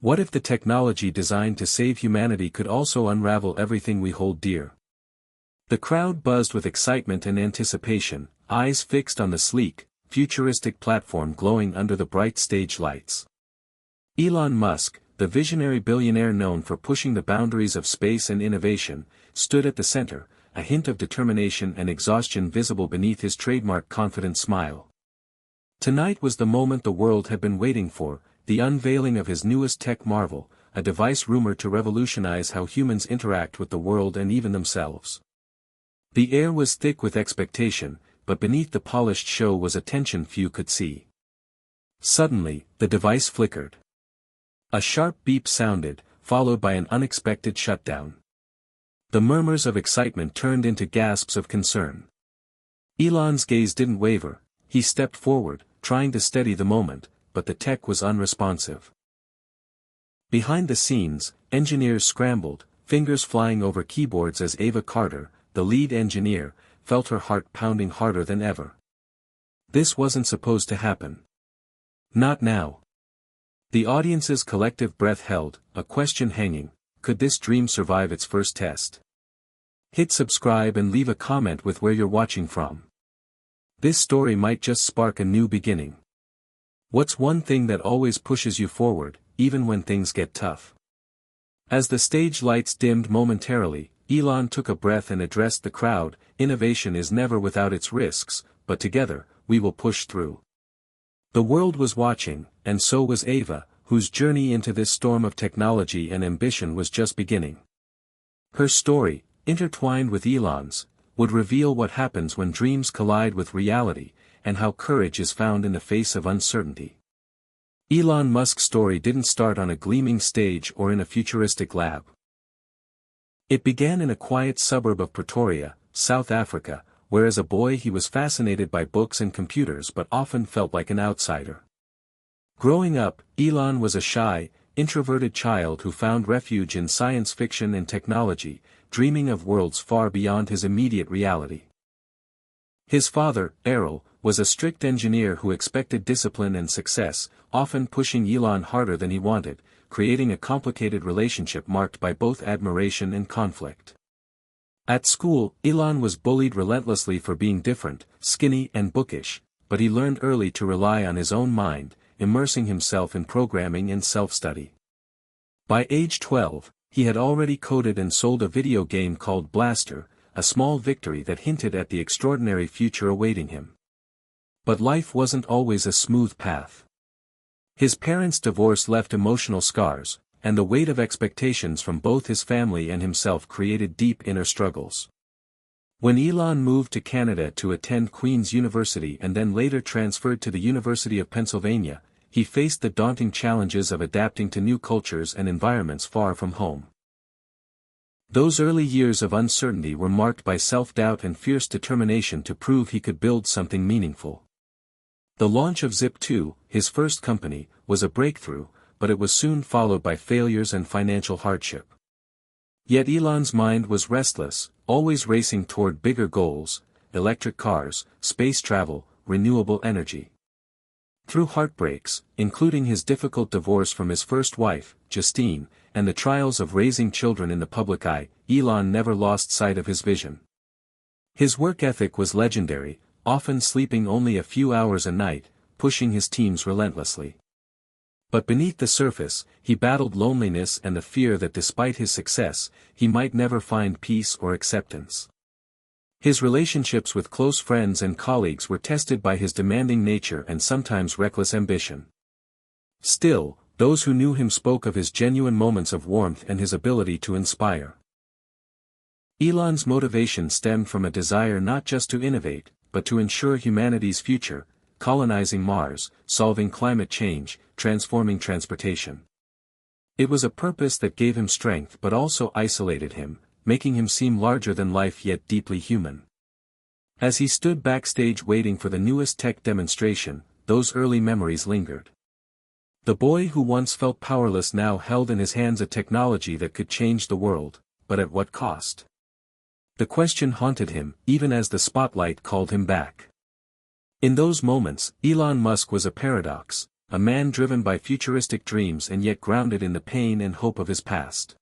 What if the technology designed to save humanity could also unravel everything we hold dear? The crowd buzzed with excitement and anticipation, eyes fixed on the sleek, futuristic platform glowing under the bright stage lights. Elon Musk, the visionary billionaire known for pushing the boundaries of space and innovation, stood at the center, a hint of determination and exhaustion visible beneath his trademark confident smile. Tonight was the moment the world had been waiting for, the unveiling of his newest tech marvel, a device rumored to revolutionize how humans interact with the world and even themselves. The air was thick with expectation, but beneath the polished show was a tension few could see. Suddenly, the device flickered. A sharp beep sounded, followed by an unexpected shutdown. The murmurs of excitement turned into gasps of concern. Elon's gaze didn't waver. He stepped forward, trying to steady the moment, but the tech was unresponsive. Behind the scenes, engineers scrambled, fingers flying over keyboards as Ava Carter, the lead engineer, felt her heart pounding harder than ever. This wasn't supposed to happen. Not now. The audience's collective breath held, a question hanging: could this dream survive its first test? Hit subscribe and leave a comment with where you're watching from. This story might just spark a new beginning. What's one thing that always pushes you forward, even when things get tough? As the stage lights dimmed momentarily, Elon took a breath and addressed the crowd. Innovation is never without its risks, but together, we will push through. The world was watching, and so was Ava, whose journey into this storm of technology and ambition was just beginning. Her story, intertwined with Elon's, would reveal what happens when dreams collide with reality, and how courage is found in the face of uncertainty. Elon Musk's story didn't start on a gleaming stage or in a futuristic lab. It began in a quiet suburb of Pretoria, South Africa, where as a boy he was fascinated by books and computers but often felt like an outsider. Growing up, Elon was a shy, introverted child who found refuge in science fiction and technology, dreaming of worlds far beyond his immediate reality. His father, Errol, was a strict engineer who expected discipline and success, often pushing Elon harder than he wanted, creating a complicated relationship marked by both admiration and conflict. At school, Elon was bullied relentlessly for being different, skinny and bookish, but he learned early to rely on his own mind, immersing himself in programming and self-study. By age 12, he had already coded and sold a video game called Blaster, a small victory that hinted at the extraordinary future awaiting him. But life wasn't always a smooth path. His parents' divorce left emotional scars, and the weight of expectations from both his family and himself created deep inner struggles. When Elon moved to Canada to attend Queen's University and then later transferred to the University of Pennsylvania, he faced the daunting challenges of adapting to new cultures and environments far from home. Those early years of uncertainty were marked by self-doubt and fierce determination to prove he could build something meaningful. The launch of Zip2, his first company, was a breakthrough, but it was soon followed by failures and financial hardship. Yet Elon's mind was restless, always racing toward bigger goals: electric cars, space travel, renewable energy. Through heartbreaks, including his difficult divorce from his first wife, Justine, and the trials of raising children in the public eye, Elon never lost sight of his vision. His work ethic was legendary, often sleeping only a few hours a night, pushing his teams relentlessly. But beneath the surface, he battled loneliness and the fear that despite his success, he might never find peace or acceptance. His relationships with close friends and colleagues were tested by his demanding nature and sometimes reckless ambition. Still, those who knew him spoke of his genuine moments of warmth and his ability to inspire. Elon's motivation stemmed from a desire not just to innovate, but to ensure humanity's future, colonizing Mars, solving climate change, transforming transportation. It was a purpose that gave him strength but also isolated him, making him seem larger than life yet deeply human. As he stood backstage waiting for the newest tech demonstration, those early memories lingered. The boy who once felt powerless now held in his hands a technology that could change the world, but at what cost? The question haunted him, even as the spotlight called him back. In those moments, Elon Musk was a paradox. a man driven by futuristic dreams and yet grounded in the pain and hope of his past.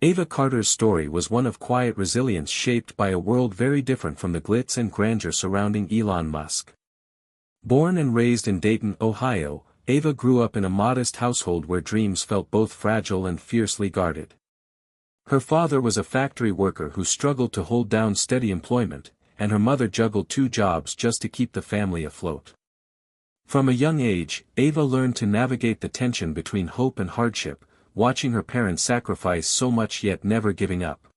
Ava Carter's story was one of quiet resilience shaped by a world very different from the glitz and grandeur surrounding Elon Musk. Born and raised in Dayton, Ohio, Ava grew up in a modest household where dreams felt both fragile and fiercely guarded. Her father was a factory worker who struggled to hold down steady employment, and her mother juggled 2 jobs just to keep the family afloat. From a young age, Ava learned to navigate the tension between hope and hardship, watching her parents sacrifice so much yet never giving up.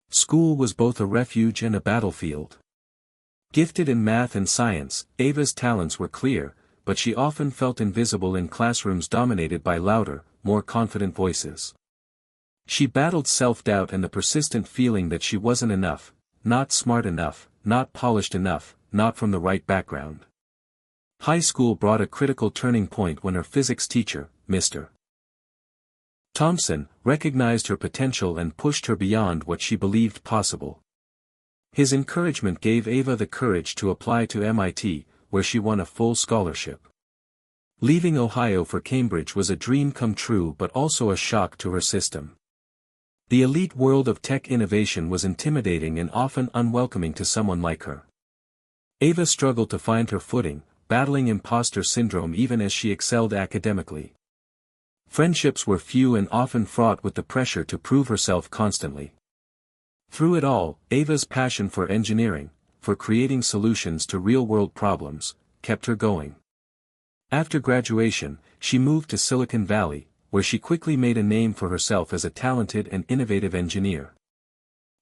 School was both a refuge and a battlefield. Gifted in math and science, Ava's talents were clear, but she often felt invisible in classrooms dominated by louder, more confident voices. She battled self-doubt and the persistent feeling that she wasn't enough, not smart enough, not polished enough, not from the right background. High school brought a critical turning point when her physics teacher, Mr. Thompson, recognized her potential and pushed her beyond what she believed possible. His encouragement gave Ava the courage to apply to MIT, where she won a full scholarship. Leaving Ohio for Cambridge was a dream come true but also a shock to her system. The elite world of tech innovation was intimidating and often unwelcoming to someone like her. Ava struggled to find her footing, battling imposter syndrome even as she excelled academically. Friendships were few and often fraught with the pressure to prove herself constantly. Through it all, Ava's passion for engineering, for creating solutions to real-world problems, kept her going. After graduation, she moved to Silicon Valley, where she quickly made a name for herself as a talented and innovative engineer.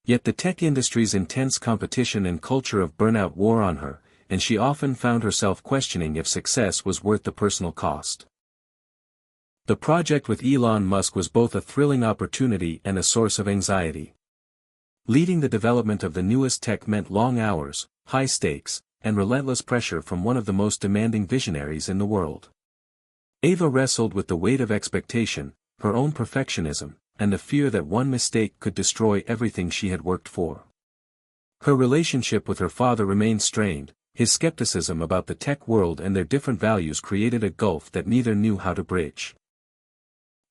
Yet the tech industry's intense competition and culture of burnout wore on her, and she often found herself questioning if success was worth the personal cost. The project with Elon Musk was both a thrilling opportunity and a source of anxiety. Leading the development of the newest tech meant long hours, high stakes, and relentless pressure from one of the most demanding visionaries in the world. Ava wrestled with the weight of expectation, her own perfectionism, and the fear that one mistake could destroy everything she had worked for. Her relationship with her father remained strained, his skepticism about the tech world and their different values created a gulf that neither knew how to bridge.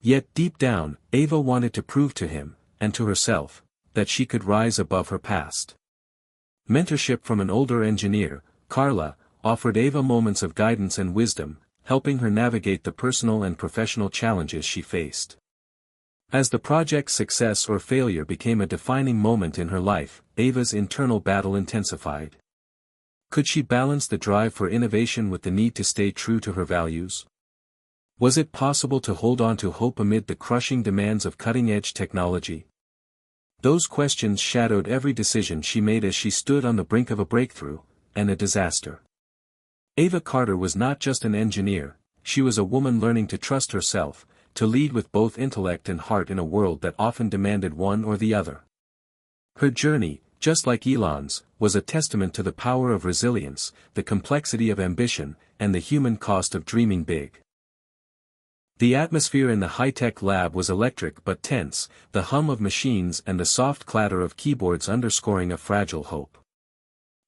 Yet deep down, Ava wanted to prove to him, and to herself, that she could rise above her past. Mentorship from an older engineer, Carla, offered Ava moments of guidance and wisdom, helping her navigate the personal and professional challenges she faced. As the project's success or failure became a defining moment in her life, Ava's internal battle intensified. Could she balance the drive for innovation with the need to stay true to her values? Was it possible to hold on to hope amid the crushing demands of cutting-edge technology? Those questions shadowed every decision she made as she stood on the brink of a breakthrough, and a disaster. Ava Carter was not just an engineer, she was a woman learning to trust herself, to lead with both intellect and heart in a world that often demanded one or the other. Her journey, just like Elon's, was a testament to the power of resilience, the complexity of ambition, and the human cost of dreaming big. The atmosphere in the high-tech lab was electric but tense, the hum of machines and the soft clatter of keyboards underscoring a fragile hope.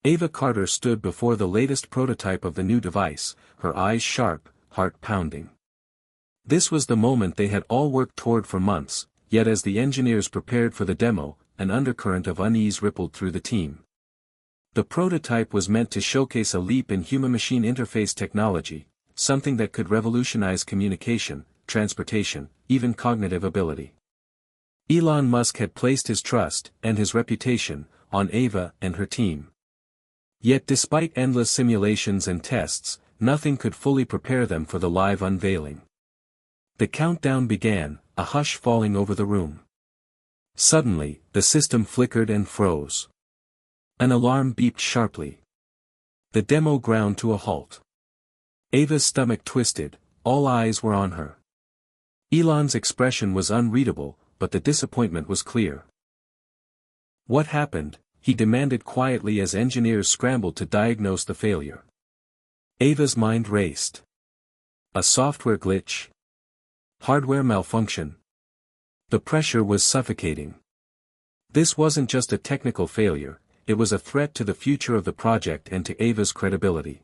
Ava Carter stood before the latest prototype of the new device, her eyes sharp, heart pounding. This was the moment they had all worked toward for months, yet as the engineers prepared for the demo, an undercurrent of unease rippled through the team. The prototype was meant to showcase a leap in human-machine interface technology, something that could revolutionize communication, transportation, even cognitive ability. Elon Musk had placed his trust, and his reputation, on Ava and her team. Yet despite endless simulations and tests, nothing could fully prepare them for the live unveiling. The countdown began, a hush falling over the room. Suddenly, the system flickered and froze. An alarm beeped sharply. The demo ground to a halt. Ava's stomach twisted, all eyes were on her. Elon's expression was unreadable, but the disappointment was clear. What happened? He demanded quietly as engineers scrambled to diagnose the failure. Ava's mind raced. A software glitch? Hardware malfunction? The pressure was suffocating. This wasn't just a technical failure, it was a threat to the future of the project and to Ava's credibility.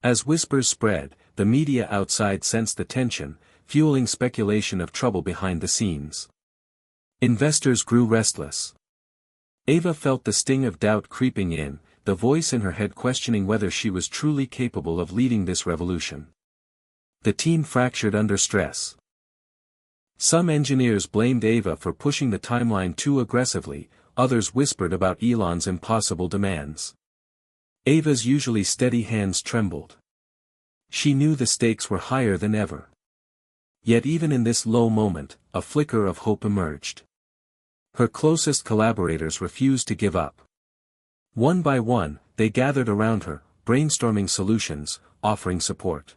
As whispers spread, the media outside sensed the tension, fueling speculation of trouble behind the scenes. Investors grew restless. Ava felt the sting of doubt creeping in, the voice in her head questioning whether she was truly capable of leading this revolution. The team fractured under stress. Some engineers blamed Ava for pushing the timeline too aggressively, others whispered about Elon's impossible demands. Ava's usually steady hands trembled. She knew the stakes were higher than ever. Yet even in this low moment, a flicker of hope emerged. Her closest collaborators refused to give up. One by one, they gathered around her, brainstorming solutions, offering support.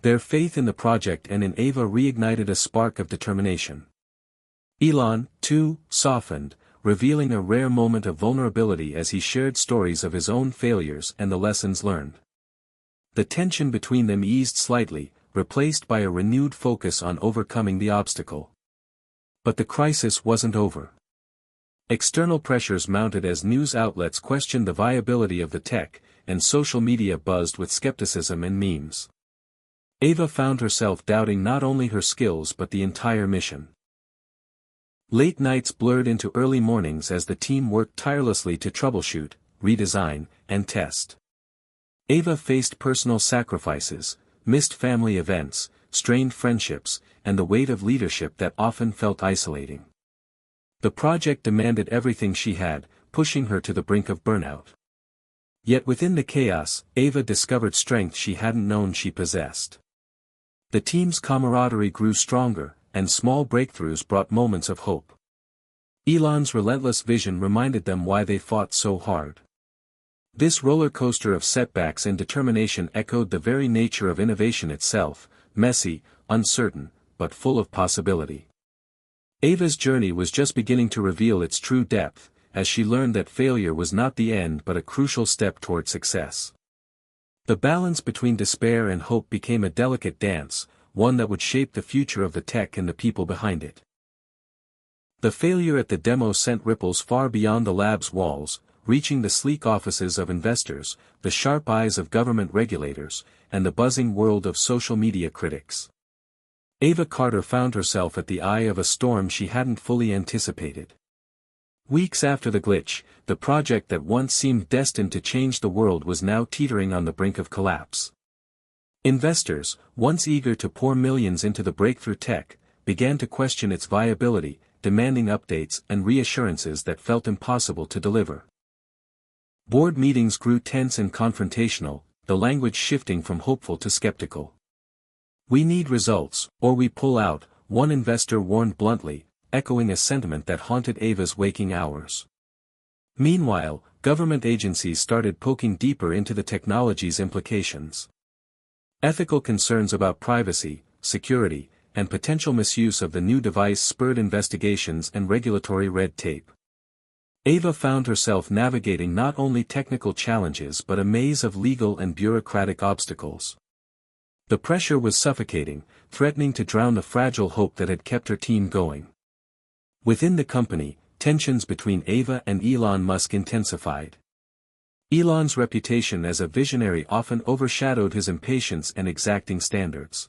Their faith in the project and in Ava reignited a spark of determination. Elon, too, softened, revealing a rare moment of vulnerability as he shared stories of his own failures and the lessons learned. The tension between them eased slightly, replaced by a renewed focus on overcoming the obstacle. But the crisis wasn't over. External pressures mounted as news outlets questioned the viability of the tech, and social media buzzed with skepticism and memes. Ava found herself doubting not only her skills but the entire mission. Late nights blurred into early mornings as the team worked tirelessly to troubleshoot, redesign, and test. Ava faced personal sacrifices, missed family events, strained friendships, and the weight of leadership that often felt isolating. The project demanded everything she had, pushing her to the brink of burnout. Yet within the chaos, Ava discovered strength she hadn't known she possessed. The team's camaraderie grew stronger, and small breakthroughs brought moments of hope. Elon's relentless vision reminded them why they fought so hard. This roller coaster of setbacks and determination echoed the very nature of innovation itself, messy, uncertain, but full of possibility. Ava's journey was just beginning to reveal its true depth, as she learned that failure was not the end but a crucial step toward success. The balance between despair and hope became a delicate dance, one that would shape the future of the tech and the people behind it. The failure at the demo sent ripples far beyond the lab's walls, reaching the sleek offices of investors, the sharp eyes of government regulators, and the buzzing world of social media critics. Ava Carter found herself at the eye of a storm she hadn't fully anticipated. Weeks after the glitch, the project that once seemed destined to change the world was now teetering on the brink of collapse. Investors, once eager to pour millions into the breakthrough tech, began to question its viability, demanding updates and reassurances that felt impossible to deliver. Board meetings grew tense and confrontational, the language shifting from hopeful to skeptical. "We need results, or we pull out," one investor warned bluntly, echoing a sentiment that haunted Ava's waking hours. Meanwhile, government agencies started poking deeper into the technology's implications. Ethical concerns about privacy, security, and potential misuse of the new device spurred investigations and regulatory red tape. Ava found herself navigating not only technical challenges but a maze of legal and bureaucratic obstacles. The pressure was suffocating, threatening to drown the fragile hope that had kept her team going. Within the company, tensions between Ava and Elon Musk intensified. Elon's reputation as a visionary often overshadowed his impatience and exacting standards.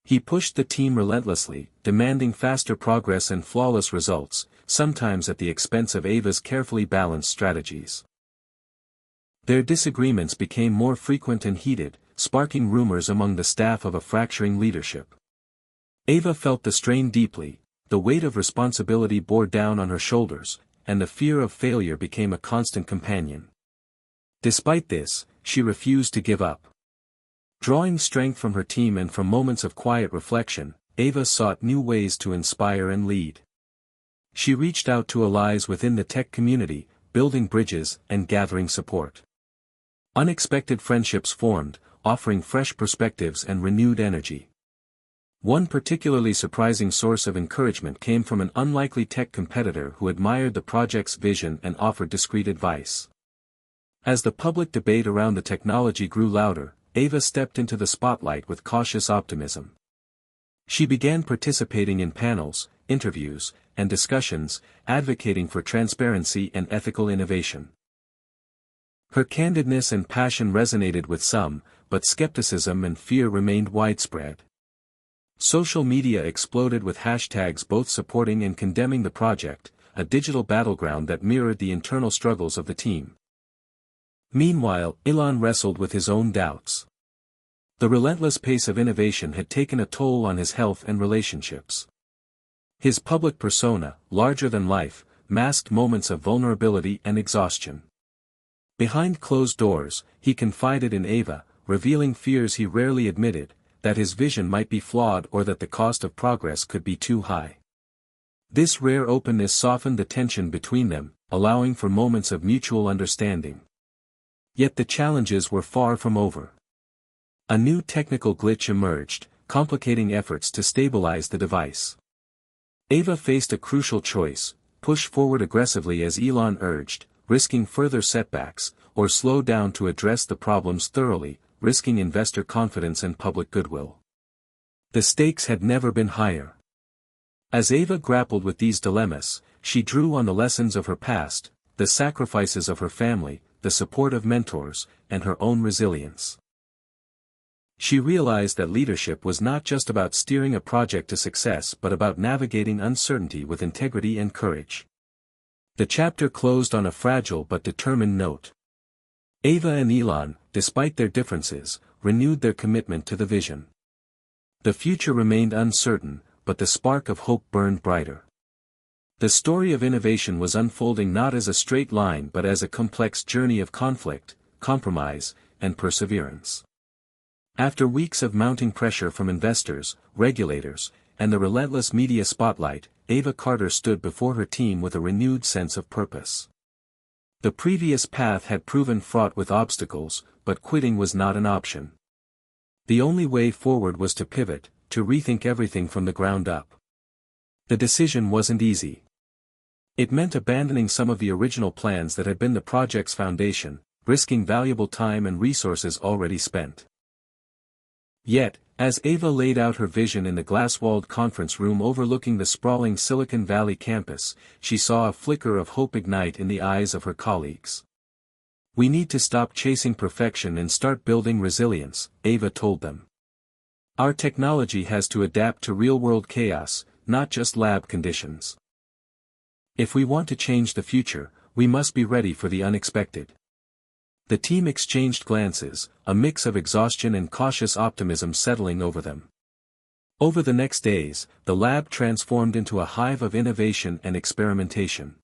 He pushed the team relentlessly, demanding faster progress and flawless results, sometimes at the expense of Ava's carefully balanced strategies. Their disagreements became more frequent and heated, sparking rumors among the staff of a fracturing leadership. Ava felt the strain deeply, the weight of responsibility bore down on her shoulders, and the fear of failure became a constant companion. Despite this, she refused to give up. Drawing strength from her team and from moments of quiet reflection, Ava sought new ways to inspire and lead. She reached out to allies within the tech community, building bridges and gathering support. Unexpected friendships formed, offering fresh perspectives and renewed energy. One particularly surprising source of encouragement came from an unlikely tech competitor who admired the project's vision and offered discreet advice. As the public debate around the technology grew louder, Ava stepped into the spotlight with cautious optimism. She began participating in panels, interviews, and discussions, advocating for transparency and ethical innovation. Her candidness and passion resonated with some, but skepticism and fear remained widespread. Social media exploded with hashtags both supporting and condemning the project, a digital battleground that mirrored the internal struggles of the team. Meanwhile, Elon wrestled with his own doubts. The relentless pace of innovation had taken a toll on his health and relationships. His public persona, larger than life, masked moments of vulnerability and exhaustion. Behind closed doors, he confided in Ava, revealing fears he rarely admitted, that his vision might be flawed or that the cost of progress could be too high. This rare openness softened the tension between them, allowing for moments of mutual understanding. Yet the challenges were far from over. A new technical glitch emerged, complicating efforts to stabilize the device. Ava faced a crucial choice: push forward aggressively as Elon urged, risking further setbacks, or slow down to address the problems thoroughly, risking investor confidence and public goodwill. The stakes had never been higher. As Ava grappled with these dilemmas, she drew on the lessons of her past, the sacrifices of her family, the support of mentors, and her own resilience. She realized that leadership was not just about steering a project to success but about navigating uncertainty with integrity and courage. The chapter closed on a fragile but determined note. Ava and Elon, despite their differences, renewed their commitment to the vision. The future remained uncertain, but the spark of hope burned brighter. The story of innovation was unfolding not as a straight line but as a complex journey of conflict, compromise, and perseverance. After weeks of mounting pressure from investors, regulators, and the relentless media spotlight, Ava Carter stood before her team with a renewed sense of purpose. The previous path had proven fraught with obstacles, but quitting was not an option. The only way forward was to pivot, to rethink everything from the ground up. The decision wasn't easy. It meant abandoning some of the original plans that had been the project's foundation, risking valuable time and resources already spent. Yet, as Ava laid out her vision in the glass-walled conference room overlooking the sprawling Silicon Valley campus, she saw a flicker of hope ignite in the eyes of her colleagues. "We need to stop chasing perfection and start building resilience," Ava told them. "Our technology has to adapt to real-world chaos, not just lab conditions. If we want to change the future, we must be ready for the unexpected." The team exchanged glances, a mix of exhaustion and cautious optimism settling over them. Over the next days, the lab transformed into a hive of innovation and experimentation.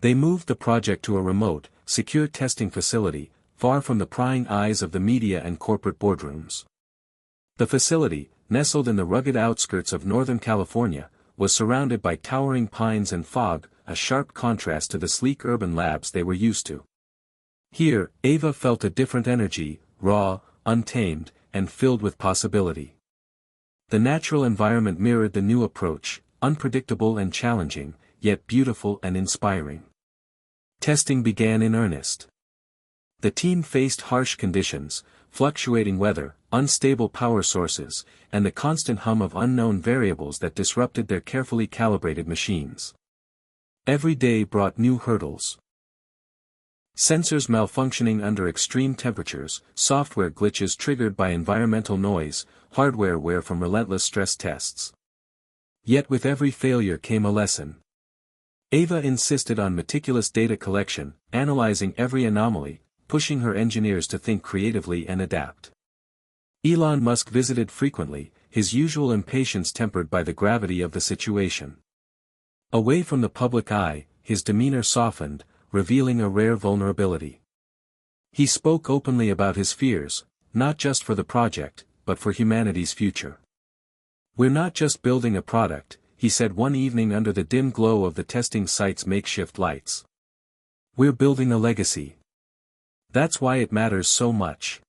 They moved the project to a remote, secure testing facility, far from the prying eyes of the media and corporate boardrooms. The facility, nestled in the rugged outskirts of Northern California, was surrounded by towering pines and fog, a sharp contrast to the sleek urban labs they were used to. Here, Ava felt a different energy, raw, untamed, and filled with possibility. The natural environment mirrored the new approach, unpredictable and challenging, yet beautiful and inspiring. Testing began in earnest. The team faced harsh conditions, fluctuating weather, unstable power sources, and the constant hum of unknown variables that disrupted their carefully calibrated machines. Every day brought new hurdles. Sensors malfunctioning under extreme temperatures, software glitches triggered by environmental noise, hardware wear from relentless stress tests. Yet with every failure came a lesson. Ava insisted on meticulous data collection, analyzing every anomaly, pushing her engineers to think creatively and adapt. Elon Musk visited frequently, his usual impatience tempered by the gravity of the situation. Away from the public eye, his demeanor softened, revealing a rare vulnerability. He spoke openly about his fears, not just for the project, but for humanity's future. "We're not just building a product," he said one evening under the dim glow of the testing site's makeshift lights. "We're building a legacy. That's why it matters so much."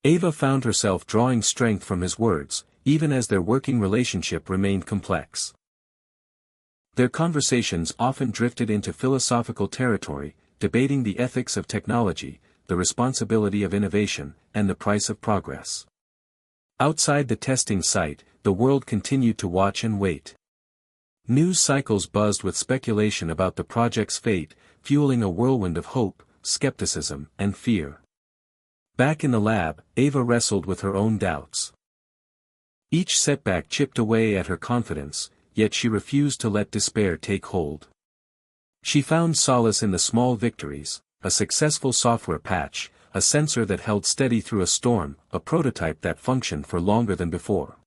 Ava found herself drawing strength from his words, even as their working relationship remained complex. Their conversations often drifted into philosophical territory, debating the ethics of technology, the responsibility of innovation, and the price of progress. Outside the testing site, the world continued to watch and wait. News cycles buzzed with speculation about the project's fate, fueling a whirlwind of hope, skepticism, and fear. Back in the lab, Ava wrestled with her own doubts. Each setback chipped away at her confidence, yet she refused to let despair take hold. She found solace in the small victories, a successful software patch, a sensor that held steady through a storm, a prototype that functioned for longer than before.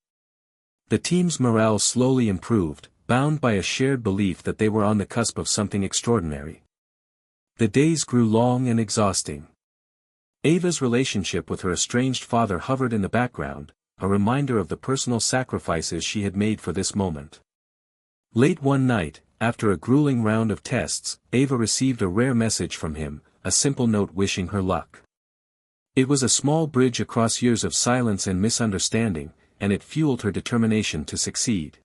The team's morale slowly improved, bound by a shared belief that they were on the cusp of something extraordinary. The days grew long and exhausting. Ava's relationship with her estranged father hovered in the background, a reminder of the personal sacrifices she had made for this moment. Late one night, after a grueling round of tests, Ava received a rare message from him, a simple note wishing her luck. It was a small bridge across years of silence and misunderstanding, and it fueled her determination to succeed.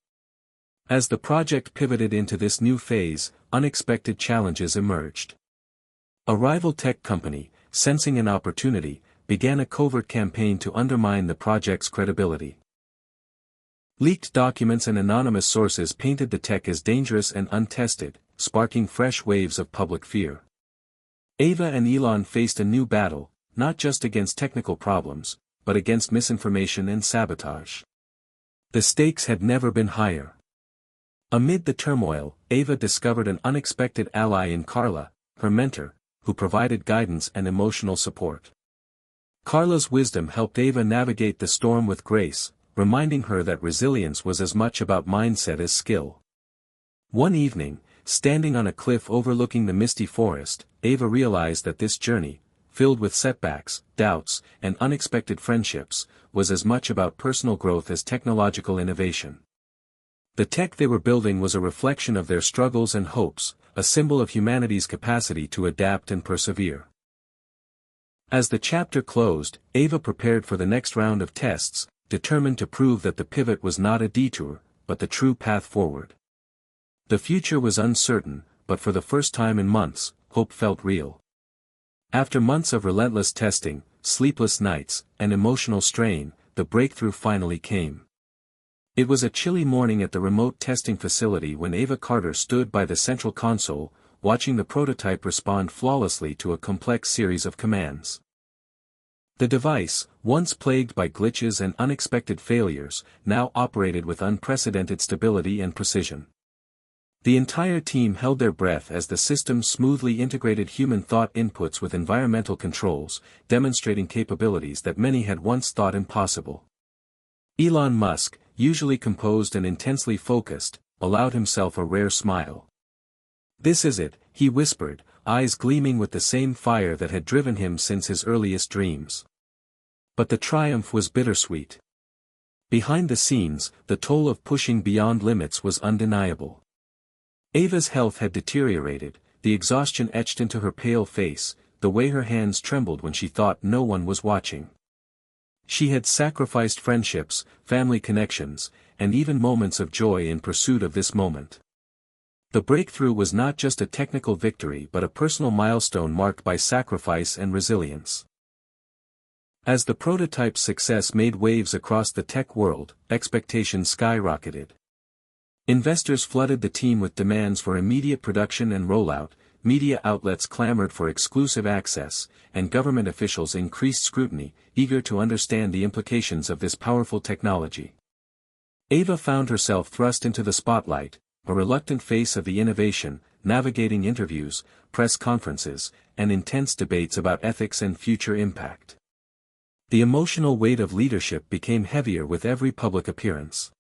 As the project pivoted into this new phase, unexpected challenges emerged. A rival tech company, sensing an opportunity, began a covert campaign to undermine the project's credibility. Leaked documents and anonymous sources painted the tech as dangerous and untested, sparking fresh waves of public fear. Ava and Elon faced a new battle, not just against technical problems, but against misinformation and sabotage. The stakes had never been higher. Amid the turmoil, Ava discovered an unexpected ally in Carla, her mentor, who provided guidance and emotional support. Carla's wisdom helped Ava navigate the storm with grace, reminding her that resilience was as much about mindset as skill. One evening, standing on a cliff overlooking the misty forest, Ava realized that this journey, filled with setbacks, doubts, and unexpected friendships, was as much about personal growth as technological innovation. The tech they were building was a reflection of their struggles and hopes, a symbol of humanity's capacity to adapt and persevere. As the chapter closed, Ava prepared for the next round of tests, determined to prove that the pivot was not a detour, but the true path forward. The future was uncertain, but for the first time in months, hope felt real. After months of relentless testing, sleepless nights, and emotional strain, the breakthrough finally came. It was a chilly morning at the remote testing facility when Ava Carter stood by the central console, watching the prototype respond flawlessly to a complex series of commands. The device, once plagued by glitches and unexpected failures, now operated with unprecedented stability and precision. The entire team held their breath as the system smoothly integrated human thought inputs with environmental controls, demonstrating capabilities that many had once thought impossible. Elon Musk, usually composed and intensely focused, allowed himself a rare smile. "This is it," he whispered, eyes gleaming with the same fire that had driven him since his earliest dreams. But the triumph was bittersweet. Behind the scenes, the toll of pushing beyond limits was undeniable. Ava's health had deteriorated, the exhaustion etched into her pale face, the way her hands trembled when she thought no one was watching. She had sacrificed friendships, family connections, and even moments of joy in pursuit of this moment. The breakthrough was not just a technical victory but a personal milestone marked by sacrifice and resilience. As the prototype's success made waves across the tech world, expectations skyrocketed. Investors flooded the team with demands for immediate production and rollout, media outlets clamored for exclusive access, and government officials increased scrutiny, eager to understand the implications of this powerful technology. Ava found herself thrust into the spotlight, a reluctant face of the innovation, navigating interviews, press conferences, and intense debates about ethics and future impact. The emotional weight of leadership became heavier with every public appearance.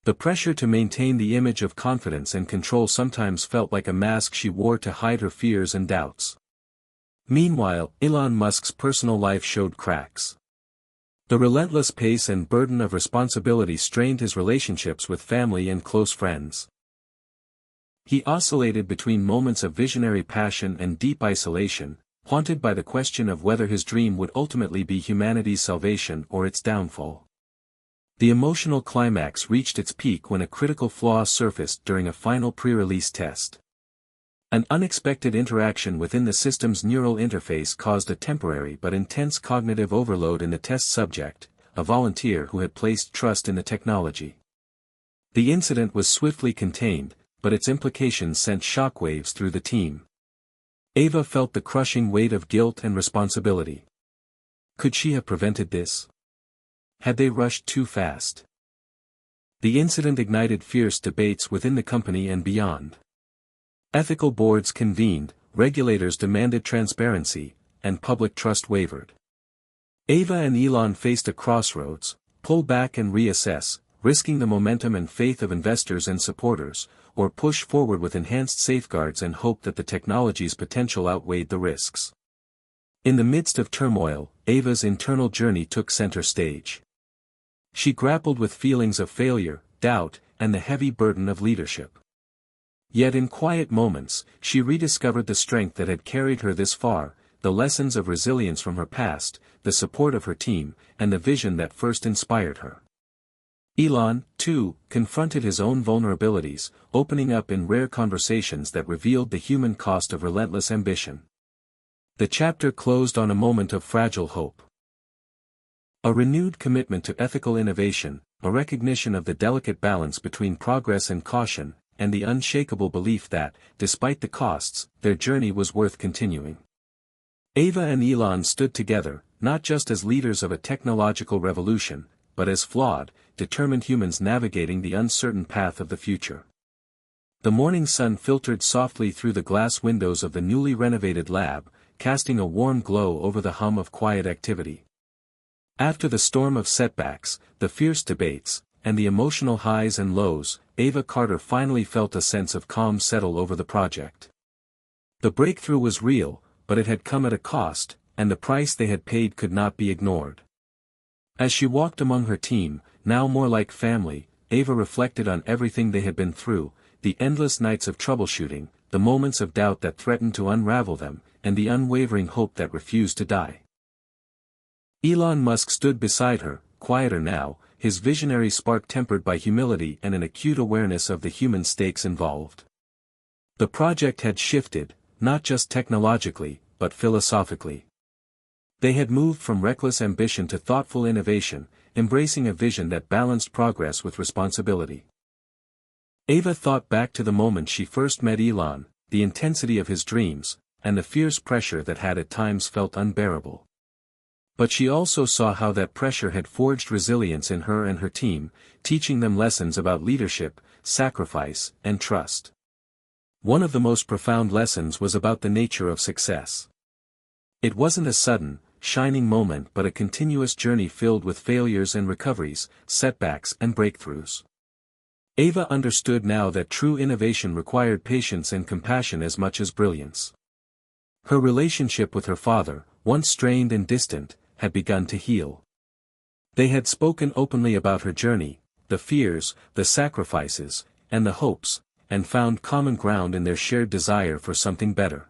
The pressure to maintain the image of confidence and control sometimes felt like a mask she wore to hide her fears and doubts. Meanwhile, Elon Musk's personal life showed cracks. The relentless pace and burden of responsibility strained his relationships with family and close friends. He oscillated between moments of visionary passion and deep isolation, haunted by the question of whether his dream would ultimately be humanity's salvation or its downfall. The emotional climax reached its peak when a critical flaw surfaced during a final pre-release test. An unexpected interaction within the system's neural interface caused a temporary but intense cognitive overload in the test subject, a volunteer who had placed trust in the technology. The incident was swiftly contained, but its implications sent shockwaves through the team. Ava felt the crushing weight of guilt and responsibility. Could she have prevented this? Had they rushed too fast? The incident ignited fierce debates within the company and beyond. Ethical boards convened, regulators demanded transparency, and public trust wavered. Ava and Elon faced a crossroads: pull back and reassess, risking the momentum and faith of investors and supporters, or push forward with enhanced safeguards and hope that the technology's potential outweighed the risks. In the midst of turmoil, Ava's internal journey took center stage. She grappled with feelings of failure, doubt, and the heavy burden of leadership. Yet in quiet moments, she rediscovered the strength that had carried her this far, the lessons of resilience from her past, the support of her team, and the vision that first inspired her. Elon, too, confronted his own vulnerabilities, opening up in rare conversations that revealed the human cost of relentless ambition. The chapter closed on a moment of fragile hope. A renewed commitment to ethical innovation, a recognition of the delicate balance between progress and caution, and the unshakable belief that, despite the costs, their journey was worth continuing. Ava and Elon stood together, not just as leaders of a technological revolution, but as flawed, determined humans navigating the uncertain path of the future. The morning sun filtered softly through the glass windows of the newly renovated lab, casting a warm glow over the hum of quiet activity. After the storm of setbacks, the fierce debates, and the emotional highs and lows, Ava Carter finally felt a sense of calm settle over the project. The breakthrough was real, but it had come at a cost, and the price they had paid could not be ignored. As she walked among her team, now more like family, Ava reflected on everything they had been through, the endless nights of troubleshooting, the moments of doubt that threatened to unravel them, and the unwavering hope that refused to die. Elon Musk stood beside her, quieter now, his visionary spark tempered by humility and an acute awareness of the human stakes involved. The project had shifted, not just technologically, but philosophically. They had moved from reckless ambition to thoughtful innovation, embracing a vision that balanced progress with responsibility. Ava thought back to the moment she first met Elon, the intensity of his dreams, and the fierce pressure that had at times felt unbearable. But she also saw how that pressure had forged resilience in her and her team, teaching them lessons about leadership, sacrifice, and trust. One of the most profound lessons was about the nature of success. It wasn't a sudden, shining moment but a continuous journey filled with failures and recoveries, setbacks and breakthroughs. Ava understood now that true innovation required patience and compassion as much as brilliance. Her relationship with her father, once strained and distant, had begun to heal. They had spoken openly about her journey, the fears, the sacrifices, and the hopes, and found common ground in their shared desire for something better.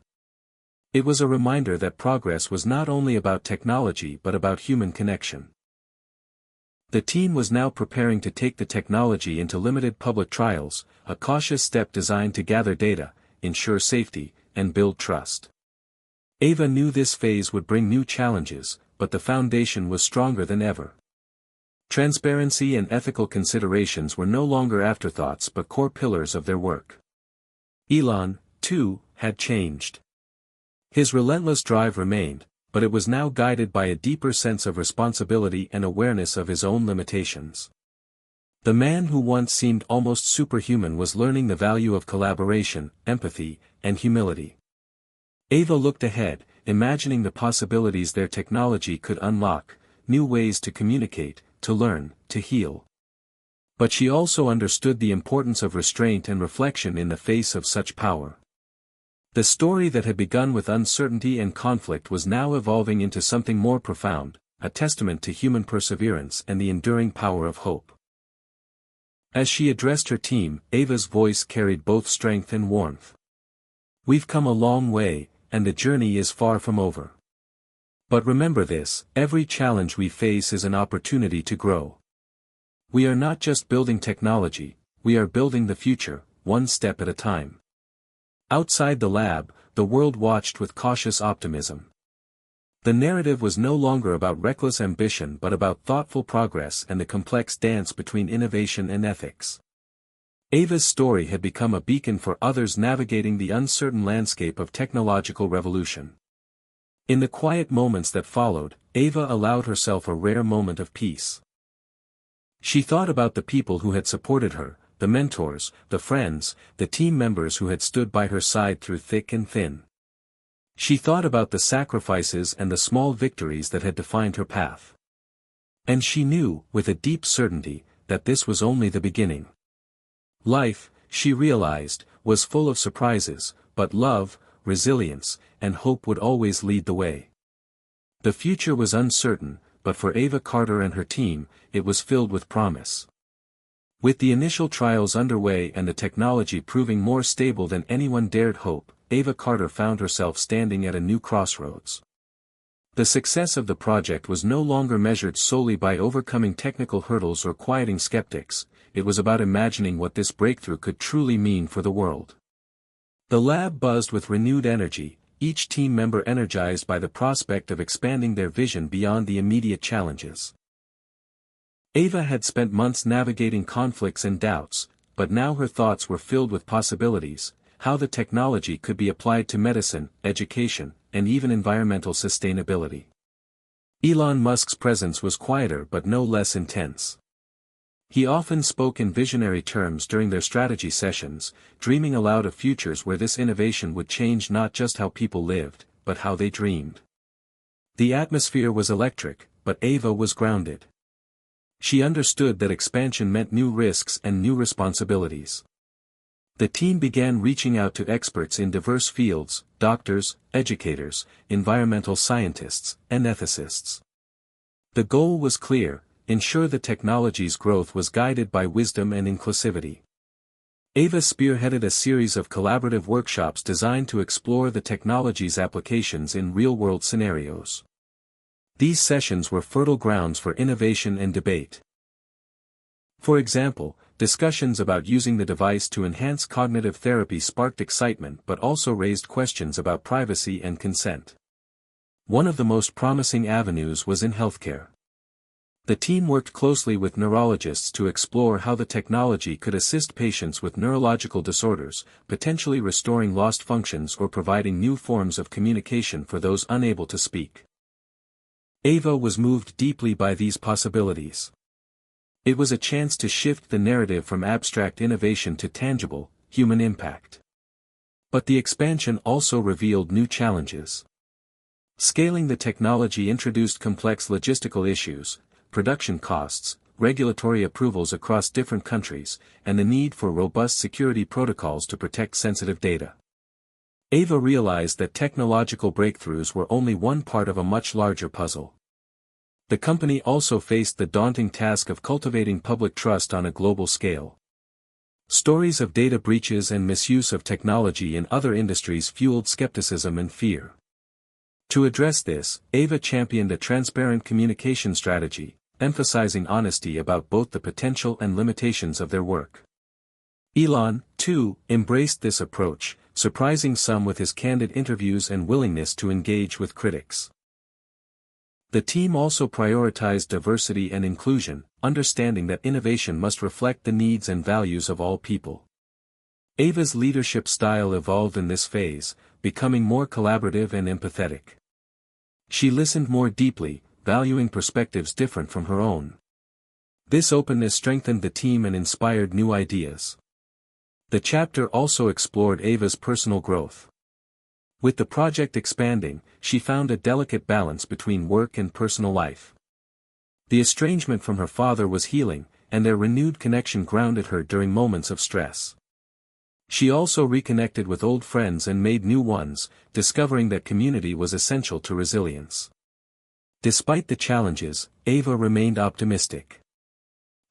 It was a reminder that progress was not only about technology but about human connection. The team was now preparing to take the technology into limited public trials, a cautious step designed to gather data, ensure safety, and build trust. Ava knew this phase would bring new challenges, but the foundation was stronger than ever. Transparency and ethical considerations were no longer afterthoughts but core pillars of their work. Elon, too, had changed. His relentless drive remained, but it was now guided by a deeper sense of responsibility and awareness of his own limitations. The man who once seemed almost superhuman was learning the value of collaboration, empathy, and humility. Ava looked ahead, imagining the possibilities their technology could unlock, new ways to communicate, to learn, to heal. But she also understood the importance of restraint and reflection in the face of such power. The story that had begun with uncertainty and conflict was now evolving into something more profound, a testament to human perseverance and the enduring power of hope. As she addressed her team, Ava's voice carried both strength and warmth. "We've come a long way, and the journey is far from over. But remember this, every challenge we face is an opportunity to grow. We are not just building technology, we are building the future, one step at a time." Outside the lab, the world watched with cautious optimism. The narrative was no longer about reckless ambition but about thoughtful progress and the complex dance between innovation and ethics. Ava's story had become a beacon for others navigating the uncertain landscape of technological revolution. In the quiet moments that followed, Ava allowed herself a rare moment of peace. She thought about the people who had supported her, the mentors, the friends, the team members who had stood by her side through thick and thin. She thought about the sacrifices and the small victories that had defined her path. And she knew, with a deep certainty, that this was only the beginning. Life, she realized, was full of surprises, but love, resilience, and hope would always lead the way. The future was uncertain, but for Ava Carter and her team, it was filled with promise. With the initial trials underway and the technology proving more stable than anyone dared hope, Ava Carter found herself standing at a new crossroads. The success of the project was no longer measured solely by overcoming technical hurdles or quieting skeptics, it was about imagining what this breakthrough could truly mean for the world. The lab buzzed with renewed energy, each team member energized by the prospect of expanding their vision beyond the immediate challenges. Ava had spent months navigating conflicts and doubts, but now her thoughts were filled with possibilities, how the technology could be applied to medicine, education, and even environmental sustainability. Elon Musk's presence was quieter but no less intense. He often spoke in visionary terms during their strategy sessions, dreaming aloud of futures where this innovation would change not just how people lived, but how they dreamed. The atmosphere was electric, but Ava was grounded. She understood that expansion meant new risks and new responsibilities. The team began reaching out to experts in diverse fields, doctors, educators, environmental scientists, and ethicists. The goal was clear: ensure the technology's growth was guided by wisdom and inclusivity. Ava spearheaded a series of collaborative workshops designed to explore the technology's applications in real-world scenarios. These sessions were fertile grounds for innovation and debate. For example, discussions about using the device to enhance cognitive therapy sparked excitement but also raised questions about privacy and consent. One of the most promising avenues was in healthcare. The team worked closely with neurologists to explore how the technology could assist patients with neurological disorders, potentially restoring lost functions or providing new forms of communication for those unable to speak. Ava was moved deeply by these possibilities. It was a chance to shift the narrative from abstract innovation to tangible, human impact. But the expansion also revealed new challenges. Scaling the technology introduced complex logistical issues, production costs, regulatory approvals across different countries, and the need for robust security protocols to protect sensitive data. Ava realized that technological breakthroughs were only one part of a much larger puzzle. The company also faced the daunting task of cultivating public trust on a global scale. Stories of data breaches and misuse of technology in other industries fueled skepticism and fear. To address this, Ava championed a transparent communication strategy, emphasizing honesty about both the potential and limitations of their work. Elon, too, embraced this approach, surprising some with his candid interviews and willingness to engage with critics. The team also prioritized diversity and inclusion, understanding that innovation must reflect the needs and values of all people. Ava's leadership style evolved in this phase, becoming more collaborative and empathetic. She listened more deeply, valuing perspectives different from her own. This openness strengthened the team and inspired new ideas. The chapter also explored Ava's personal growth. With the project expanding, she found a delicate balance between work and personal life. The estrangement from her father was healing, and their renewed connection grounded her during moments of stress. She also reconnected with old friends and made new ones, discovering that community was essential to resilience. Despite the challenges, Ava remained optimistic.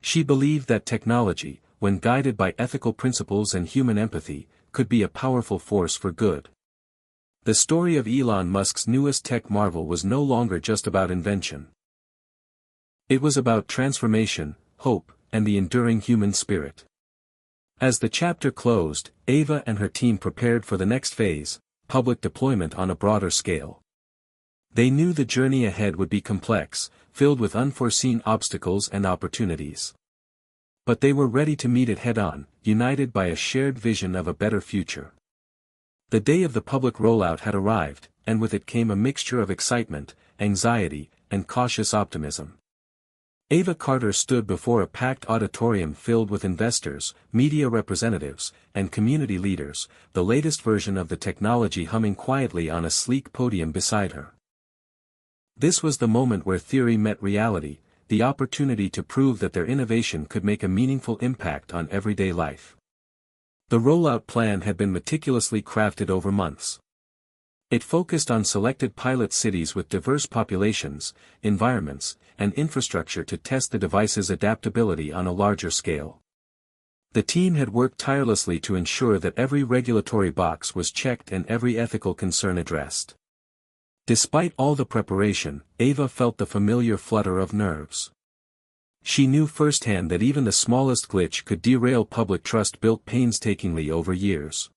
She believed that technology, when guided by ethical principles and human empathy, could be a powerful force for good. The story of Elon Musk's newest tech marvel was no longer just about invention. It was about transformation, hope, and the enduring human spirit. As the chapter closed, Ava and her team prepared for the next phase, public deployment on a broader scale. They knew the journey ahead would be complex, filled with unforeseen obstacles and opportunities. But they were ready to meet it head-on, united by a shared vision of a better future. The day of the public rollout had arrived, and with it came a mixture of excitement, anxiety, and cautious optimism. Ava Carter stood before a packed auditorium filled with investors, media representatives, and community leaders, the latest version of the technology humming quietly on a sleek podium beside her. This was the moment where theory met reality, the opportunity to prove that their innovation could make a meaningful impact on everyday life. The rollout plan had been meticulously crafted over months. It focused on selected pilot cities with diverse populations, environments, and infrastructure to test the device's adaptability on a larger scale. The team had worked tirelessly to ensure that every regulatory box was checked and every ethical concern addressed. Despite all the preparation, Ava felt the familiar flutter of nerves. She knew firsthand that even the smallest glitch could derail public trust built painstakingly over years.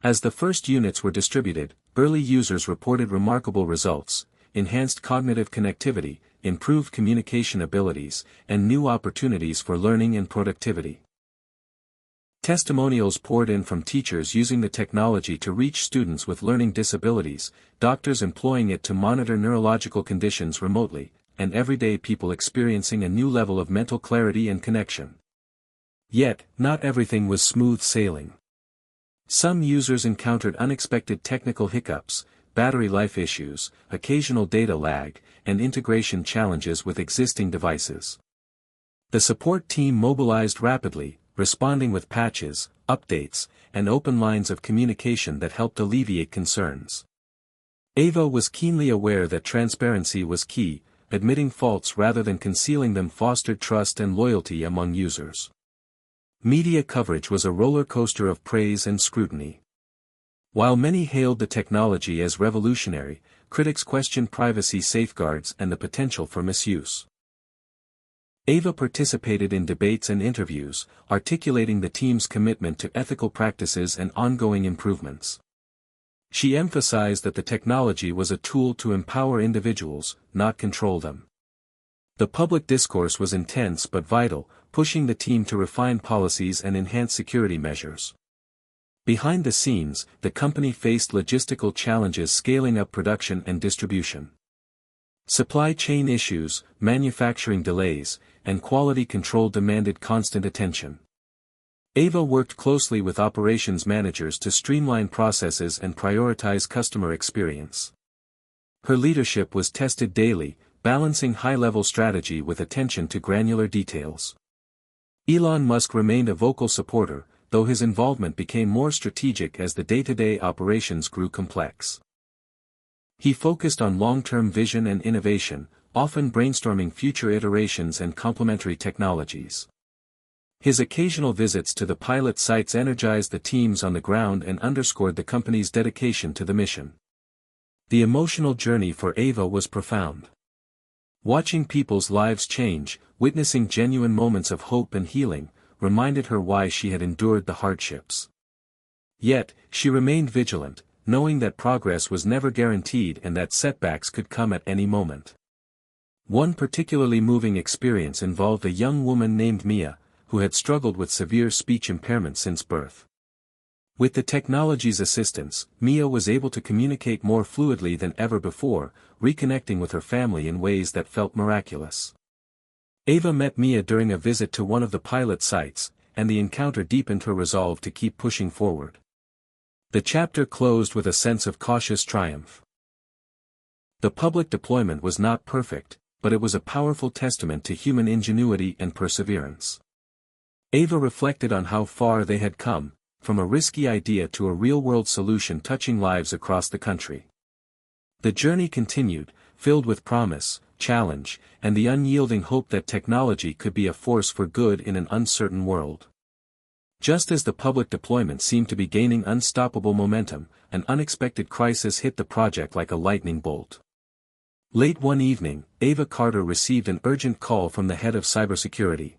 As the first units were distributed, early users reported remarkable results: enhanced cognitive connectivity, improved communication abilities, and new opportunities for learning and productivity. Testimonials poured in from teachers using the technology to reach students with learning disabilities, doctors employing it to monitor neurological conditions remotely, and everyday people experiencing a new level of mental clarity and connection. Yet, not everything was smooth sailing. Some users encountered unexpected technical hiccups, battery life issues, occasional data lag, and integration challenges with existing devices. The support team mobilized rapidly, responding with patches, updates, and open lines of communication that helped alleviate concerns. Ava was keenly aware that transparency was key. Admitting faults rather than concealing them fostered trust and loyalty among users. Media coverage was a roller coaster of praise and scrutiny. While many hailed the technology as revolutionary, critics questioned privacy safeguards and the potential for misuse. Ava participated in debates and interviews, articulating the team's commitment to ethical practices and ongoing improvements. She emphasized that the technology was a tool to empower individuals, not control them. The public discourse was intense but vital, pushing the team to refine policies and enhance security measures. Behind the scenes, the company faced logistical challenges scaling up production and distribution. Supply chain issues, manufacturing delays, and quality control demanded constant attention. Ava worked closely with operations managers to streamline processes and prioritize customer experience. Her leadership was tested daily, balancing high-level strategy with attention to granular details. Elon Musk remained a vocal supporter, though his involvement became more strategic as the day-to-day operations grew complex. He focused on long-term vision and innovation, often brainstorming future iterations and complementary technologies. His occasional visits to the pilot sites energized the teams on the ground and underscored the company's dedication to the mission. The emotional journey for Ava was profound. Watching people's lives change, witnessing genuine moments of hope and healing, reminded her why she had endured the hardships. Yet, she remained vigilant, knowing that progress was never guaranteed and that setbacks could come at any moment. One particularly moving experience involved a young woman named Mia, who had struggled with severe speech impairment since birth. With the technology's assistance, Mia was able to communicate more fluidly than ever before, reconnecting with her family in ways that felt miraculous. Ava met Mia during a visit to one of the pilot sites, and the encounter deepened her resolve to keep pushing forward. The chapter closed with a sense of cautious triumph. The public deployment was not perfect, but it was a powerful testament to human ingenuity and perseverance. Ava reflected on how far they had come, from a risky idea to a real-world solution touching lives across the country. The journey continued, filled with promise, challenge, and the unyielding hope that technology could be a force for good in an uncertain world. Just as the public deployment seemed to be gaining unstoppable momentum, an unexpected crisis hit the project like a lightning bolt. Late one evening, Ava Carter received an urgent call from the head of cybersecurity.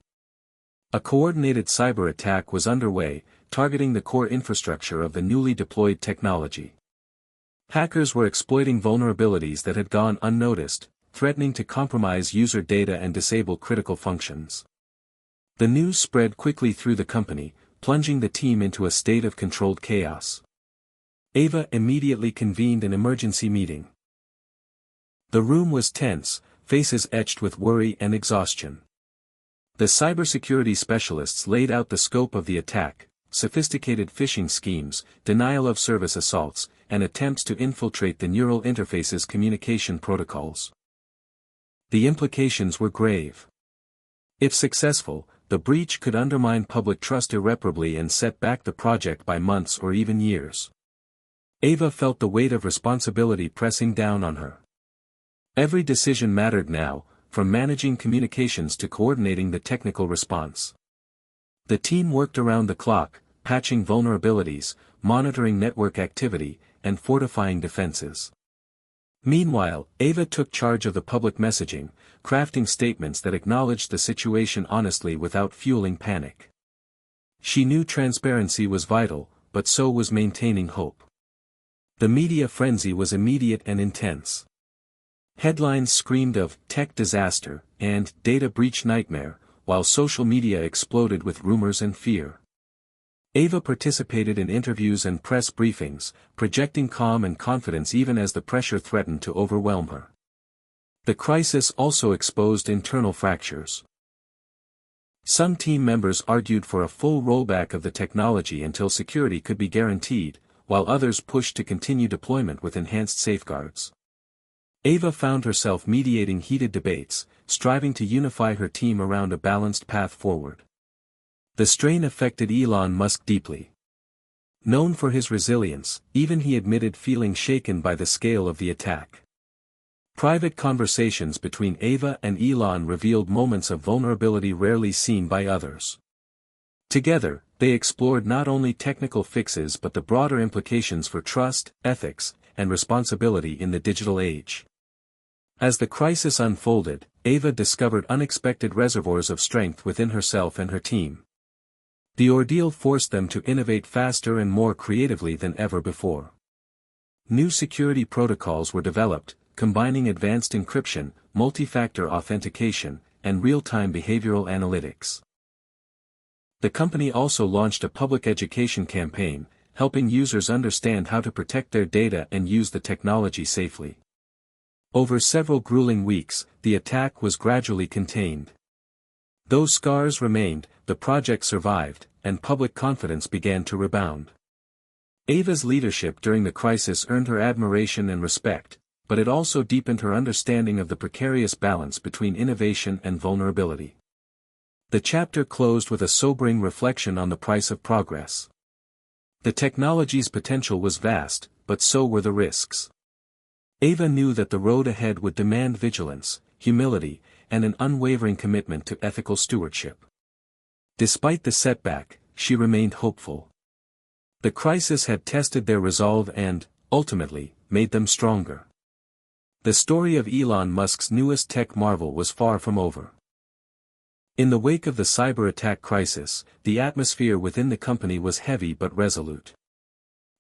A coordinated cyber attack was underway, targeting the core infrastructure of the newly deployed technology. Hackers were exploiting vulnerabilities that had gone unnoticed, threatening to compromise user data and disable critical functions. The news spread quickly through the company, plunging the team into a state of controlled chaos. Ava immediately convened an emergency meeting. The room was tense, faces etched with worry and exhaustion. The cybersecurity specialists laid out the scope of the attack: sophisticated phishing schemes, denial of service assaults, and attempts to infiltrate the neural interface's communication protocols. The implications were grave. If successful, the breach could undermine public trust irreparably and set back the project by months or even years. Ava felt the weight of responsibility pressing down on her. Every decision mattered now, from managing communications to coordinating the technical response. The team worked around the clock, patching vulnerabilities, monitoring network activity, and fortifying defenses. Meanwhile, Ava took charge of the public messaging, crafting statements that acknowledged the situation honestly without fueling panic. She knew transparency was vital, but so was maintaining hope. The media frenzy was immediate and intense. Headlines screamed of "tech disaster" and "data breach nightmare," while social media exploded with rumors and fear. Ava participated in interviews and press briefings, projecting calm and confidence even as the pressure threatened to overwhelm her. The crisis also exposed internal fractures. Some team members argued for a full rollback of the technology until security could be guaranteed, while others pushed to continue deployment with enhanced safeguards. Ava found herself mediating heated debates, striving to unify her team around a balanced path forward. The strain affected Elon Musk deeply. Known for his resilience, even he admitted feeling shaken by the scale of the attack. Private conversations between Ava and Elon revealed moments of vulnerability rarely seen by others. Together, they explored not only technical fixes but the broader implications for trust, ethics, and responsibility in the digital age. As the crisis unfolded, Ava discovered unexpected reservoirs of strength within herself and her team. The ordeal forced them to innovate faster and more creatively than ever before. New security protocols were developed, combining advanced encryption, multi-factor authentication, and real-time behavioral analytics. The company also launched a public education campaign, helping users understand how to protect their data and use the technology safely. Over several grueling weeks, the attack was gradually contained. Though scars remained, the project survived, and public confidence began to rebound. Ava's leadership during the crisis earned her admiration and respect, but it also deepened her understanding of the precarious balance between innovation and vulnerability. The chapter closed with a sobering reflection on the price of progress. The technology's potential was vast, but so were the risks. Ava knew that the road ahead would demand vigilance, humility, and an unwavering commitment to ethical stewardship. Despite the setback, she remained hopeful. The crisis had tested their resolve and, ultimately, made them stronger. The story of Elon Musk's newest tech marvel was far from over. In the wake of the cyber attack crisis, the atmosphere within the company was heavy but resolute.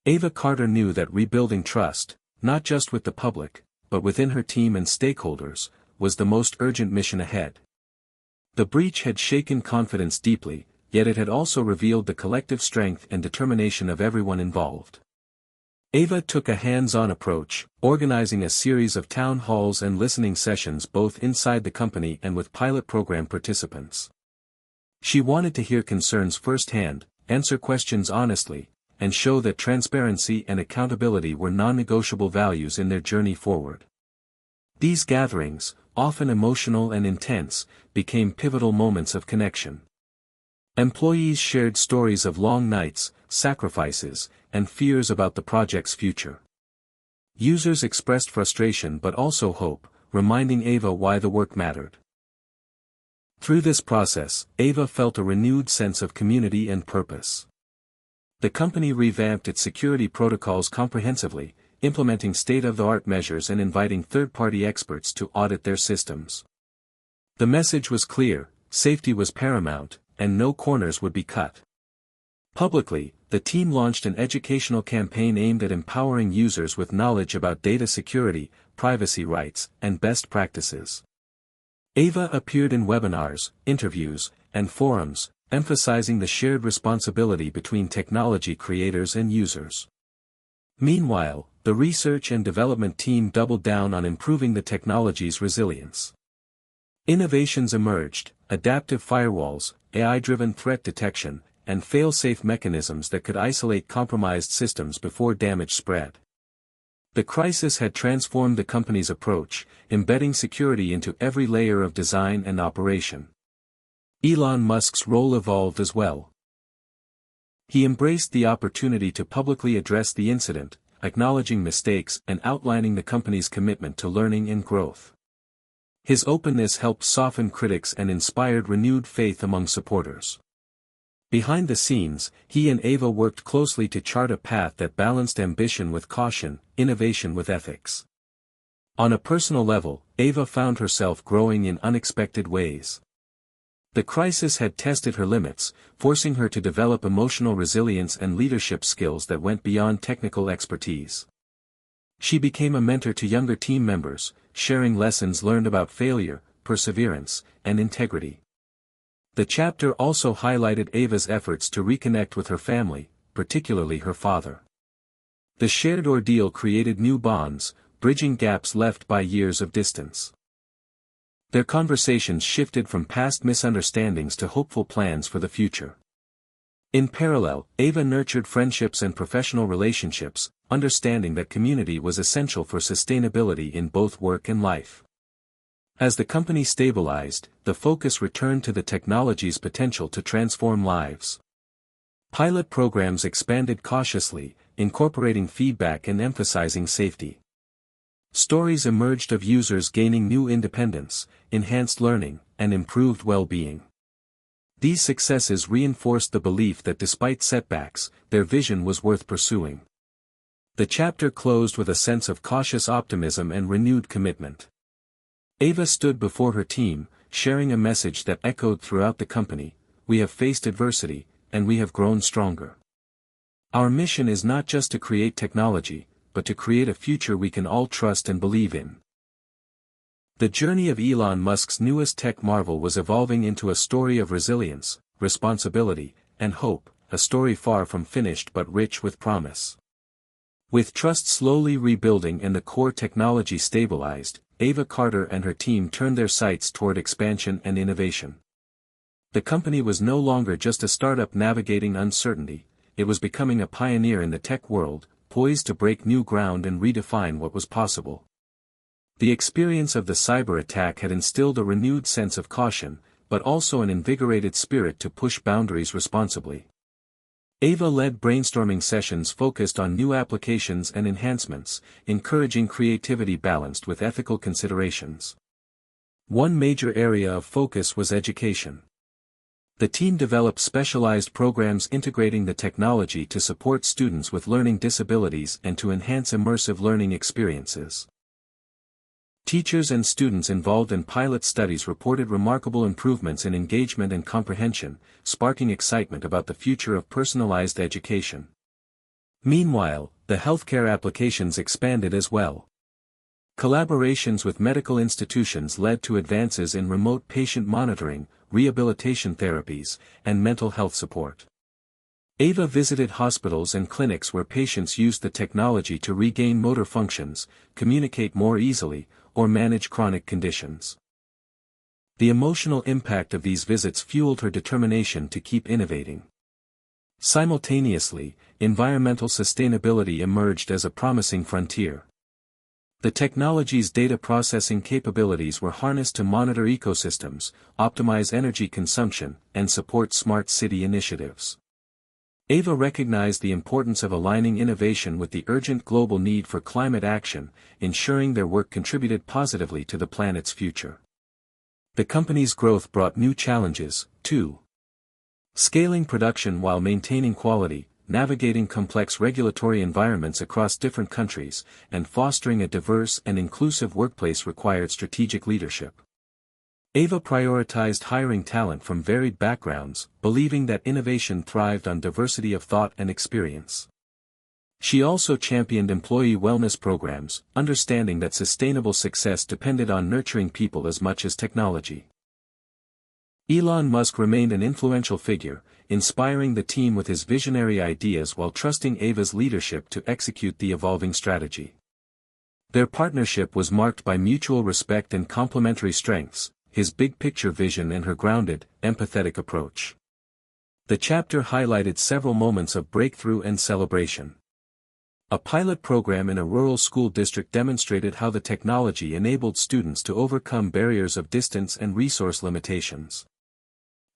Ava Carter knew that rebuilding trust, not just with the public, but within her team and stakeholders, was the most urgent mission ahead. The breach had shaken confidence deeply, yet it had also revealed the collective strength and determination of everyone involved. Ava took a hands-on approach, organizing a series of town halls and listening sessions both inside the company and with pilot program participants. She wanted to hear concerns firsthand, answer questions honestly, and show that transparency and accountability were non-negotiable values in their journey forward. These gatherings, often emotional and intense, became pivotal moments of connection. Employees shared stories of long nights, sacrifices, and fears about the project's future. Users expressed frustration but also hope, reminding Ava why the work mattered. Through this process, Ava felt a renewed sense of community and purpose. The company revamped its security protocols comprehensively, implementing state-of-the-art measures and inviting third-party experts to audit their systems. The message was clear: safety was paramount, and no corners would be cut. Publicly, the team launched an educational campaign aimed at empowering users with knowledge about data security, privacy rights, and best practices. Ava appeared in webinars, interviews, and forums, emphasizing the shared responsibility between technology creators and users. Meanwhile, the research and development team doubled down on improving the technology's resilience. Innovations emerged: adaptive firewalls, AI-driven threat detection, and fail-safe mechanisms that could isolate compromised systems before damage spread. The crisis had transformed the company's approach, embedding security into every layer of design and operation. Elon Musk's role evolved as well. He embraced the opportunity to publicly address the incident, acknowledging mistakes and outlining the company's commitment to learning and growth. His openness helped soften critics and inspired renewed faith among supporters. Behind the scenes, he and Ava worked closely to chart a path that balanced ambition with caution, innovation with ethics. On a personal level, Ava found herself growing in unexpected ways. The crisis had tested her limits, forcing her to develop emotional resilience and leadership skills that went beyond technical expertise. She became a mentor to younger team members, sharing lessons learned about failure, perseverance, and integrity. The chapter also highlighted Ava's efforts to reconnect with her family, particularly her father. The shared ordeal created new bonds, bridging gaps left by years of distance. Their conversations shifted from past misunderstandings to hopeful plans for the future. In parallel, Ava nurtured friendships and professional relationships, understanding that community was essential for sustainability in both work and life. As the company stabilized, the focus returned to the technology's potential to transform lives. Pilot programs expanded cautiously, incorporating feedback and emphasizing safety. Stories emerged of users gaining new independence, enhanced learning, and improved well-being. These successes reinforced the belief that despite setbacks, their vision was worth pursuing. The chapter closed with a sense of cautious optimism and renewed commitment. Ava stood before her team, sharing a message that echoed throughout the company: "We have faced adversity, and we have grown stronger. Our mission is not just to create technology, but to create a future we can all trust and believe in." The journey of Elon Musk's newest tech marvel was evolving into a story of resilience, responsibility, and hope, a story far from finished but rich with promise. With trust slowly rebuilding and the core technology stabilized, Ava Carter and her team turned their sights toward expansion and innovation. The company was no longer just a startup navigating uncertainty, it was becoming a pioneer in the tech world, poised to break new ground and redefine what was possible. The experience of the cyber attack had instilled a renewed sense of caution, but also an invigorated spirit to push boundaries responsibly. Ava led brainstorming sessions focused on new applications and enhancements, encouraging creativity balanced with ethical considerations. One major area of focus was education. The team developed specialized programs integrating the technology to support students with learning disabilities and to enhance immersive learning experiences. Teachers and students involved in pilot studies reported remarkable improvements in engagement and comprehension, sparking excitement about the future of personalized education. Meanwhile, the healthcare applications expanded as well. Collaborations with medical institutions led to advances in remote patient monitoring, rehabilitation therapies, and mental health support. Ava visited hospitals and clinics where patients used the technology to regain motor functions, communicate more easily, or manage chronic conditions. The emotional impact of these visits fueled her determination to keep innovating. Simultaneously, environmental sustainability emerged as a promising frontier. The technology's data processing capabilities were harnessed to monitor ecosystems, optimize energy consumption, and support smart city initiatives. Ava recognized the importance of aligning innovation with the urgent global need for climate action, ensuring their work contributed positively to the planet's future. The company's growth brought new challenges, too. Scaling production while maintaining quality, navigating complex regulatory environments across different countries, and fostering a diverse and inclusive workplace required strategic leadership. Ava prioritized hiring talent from varied backgrounds, believing that innovation thrived on diversity of thought and experience. She also championed employee wellness programs, understanding that sustainable success depended on nurturing people as much as technology. Elon Musk remained an influential figure, inspiring the team with his visionary ideas while trusting Ava's leadership to execute the evolving strategy. Their partnership was marked by mutual respect and complementary strengths, his big-picture vision and her grounded, empathetic approach. The chapter highlighted several moments of breakthrough and celebration. A pilot program in a rural school district demonstrated how the technology enabled students to overcome barriers of distance and resource limitations.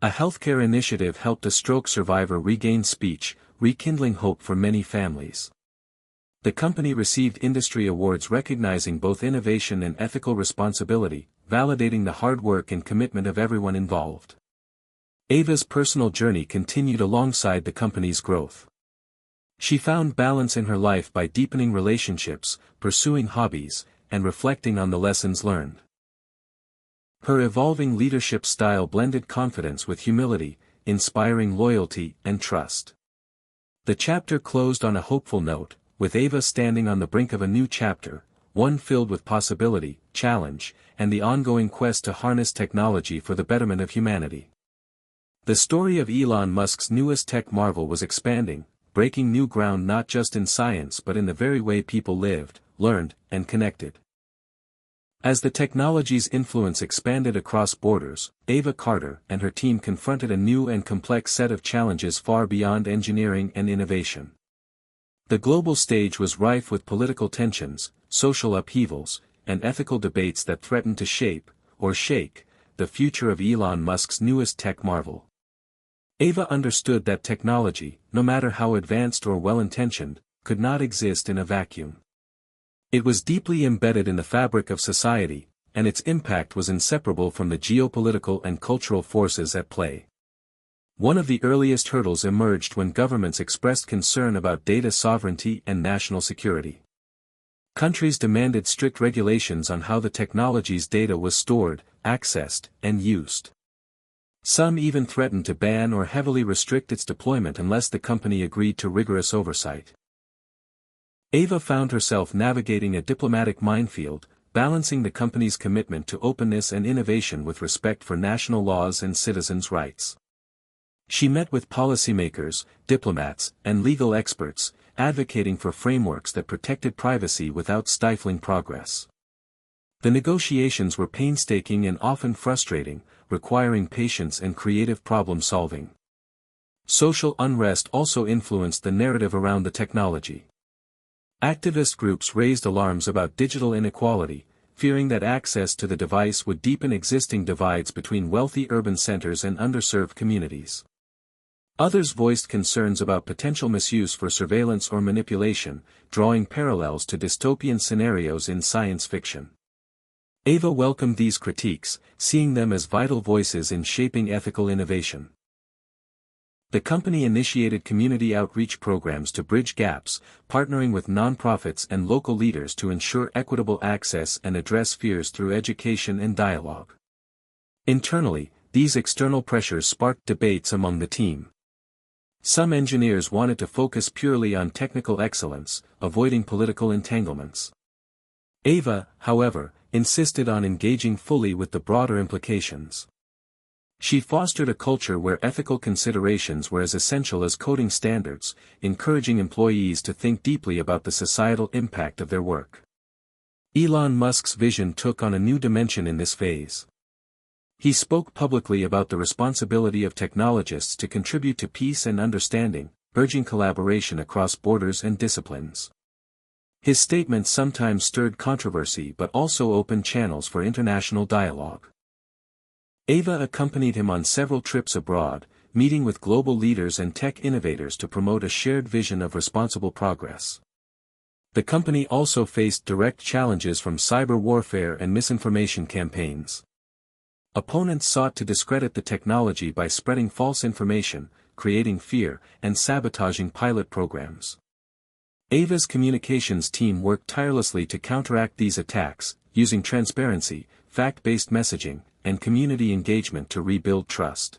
A healthcare initiative helped a stroke survivor regain speech, rekindling hope for many families. The company received industry awards recognizing both innovation and ethical responsibility, validating the hard work and commitment of everyone involved. Ava's personal journey continued alongside the company's growth. She found balance in her life by deepening relationships, pursuing hobbies, and reflecting on the lessons learned. Her evolving leadership style blended confidence with humility, inspiring loyalty and trust. The chapter closed on a hopeful note, with Ava standing on the brink of a new chapter, one filled with possibility, challenge, and the ongoing quest to harness technology for the betterment of humanity. The story of Elon Musk's newest tech marvel was expanding, breaking new ground not just in science but in the very way people lived, learned, and connected. As the technology's influence expanded across borders, Ava Carter and her team confronted a new and complex set of challenges far beyond engineering and innovation. The global stage was rife with political tensions, social upheavals, and ethical debates that threatened to shape, or shake, the future of Elon Musk's newest tech marvel. Ava understood that technology, no matter how advanced or well-intentioned, could not exist in a vacuum. It was deeply embedded in the fabric of society, and its impact was inseparable from the geopolitical and cultural forces at play. One of the earliest hurdles emerged when governments expressed concern about data sovereignty and national security. Countries demanded strict regulations on how the technology's data was stored, accessed, and used. Some even threatened to ban or heavily restrict its deployment unless the company agreed to rigorous oversight. Ava found herself navigating a diplomatic minefield, balancing the company's commitment to openness and innovation with respect for national laws and citizens' rights. She met with policymakers, diplomats, and legal experts, advocating for frameworks that protected privacy without stifling progress. The negotiations were painstaking and often frustrating, requiring patience and creative problem-solving. Social unrest also influenced the narrative around the technology. Activist groups raised alarms about digital inequality, fearing that access to the device would deepen existing divides between wealthy urban centers and underserved communities. Others voiced concerns about potential misuse for surveillance or manipulation, drawing parallels to dystopian scenarios in science fiction. Ava welcomed these critiques, seeing them as vital voices in shaping ethical innovation. The company initiated community outreach programs to bridge gaps, partnering with nonprofits and local leaders to ensure equitable access and address fears through education and dialogue. Internally, these external pressures sparked debates among the team. Some engineers wanted to focus purely on technical excellence, avoiding political entanglements. Ava, however, insisted on engaging fully with the broader implications. She fostered a culture where ethical considerations were as essential as coding standards, encouraging employees to think deeply about the societal impact of their work. Elon Musk's vision took on a new dimension in this phase. He spoke publicly about the responsibility of technologists to contribute to peace and understanding, urging collaboration across borders and disciplines. His statements sometimes stirred controversy but also opened channels for international dialogue. Ava accompanied him on several trips abroad, meeting with global leaders and tech innovators to promote a shared vision of responsible progress. The company also faced direct challenges from cyber warfare and misinformation campaigns. Opponents sought to discredit the technology by spreading false information, creating fear, and sabotaging pilot programs. Ava's communications team worked tirelessly to counteract these attacks, using transparency, fact-based messaging, and community engagement to rebuild trust.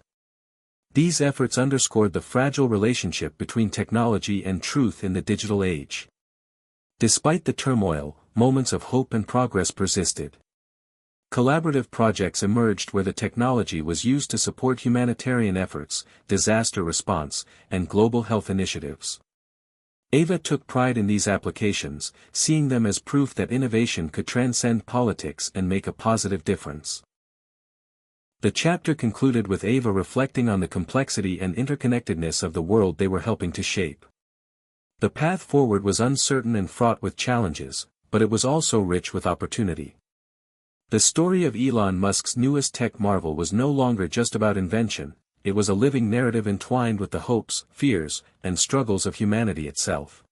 These efforts underscored the fragile relationship between technology and truth in the digital age. Despite the turmoil, moments of hope and progress persisted. Collaborative projects emerged where the technology was used to support humanitarian efforts, disaster response, and global health initiatives. Ava took pride in these applications, seeing them as proof that innovation could transcend politics and make a positive difference. The chapter concluded with Ava reflecting on the complexity and interconnectedness of the world they were helping to shape. The path forward was uncertain and fraught with challenges, but it was also rich with opportunity. The story of Elon Musk's newest tech marvel was no longer just about invention, it was a living narrative entwined with the hopes, fears, and struggles of humanity itself.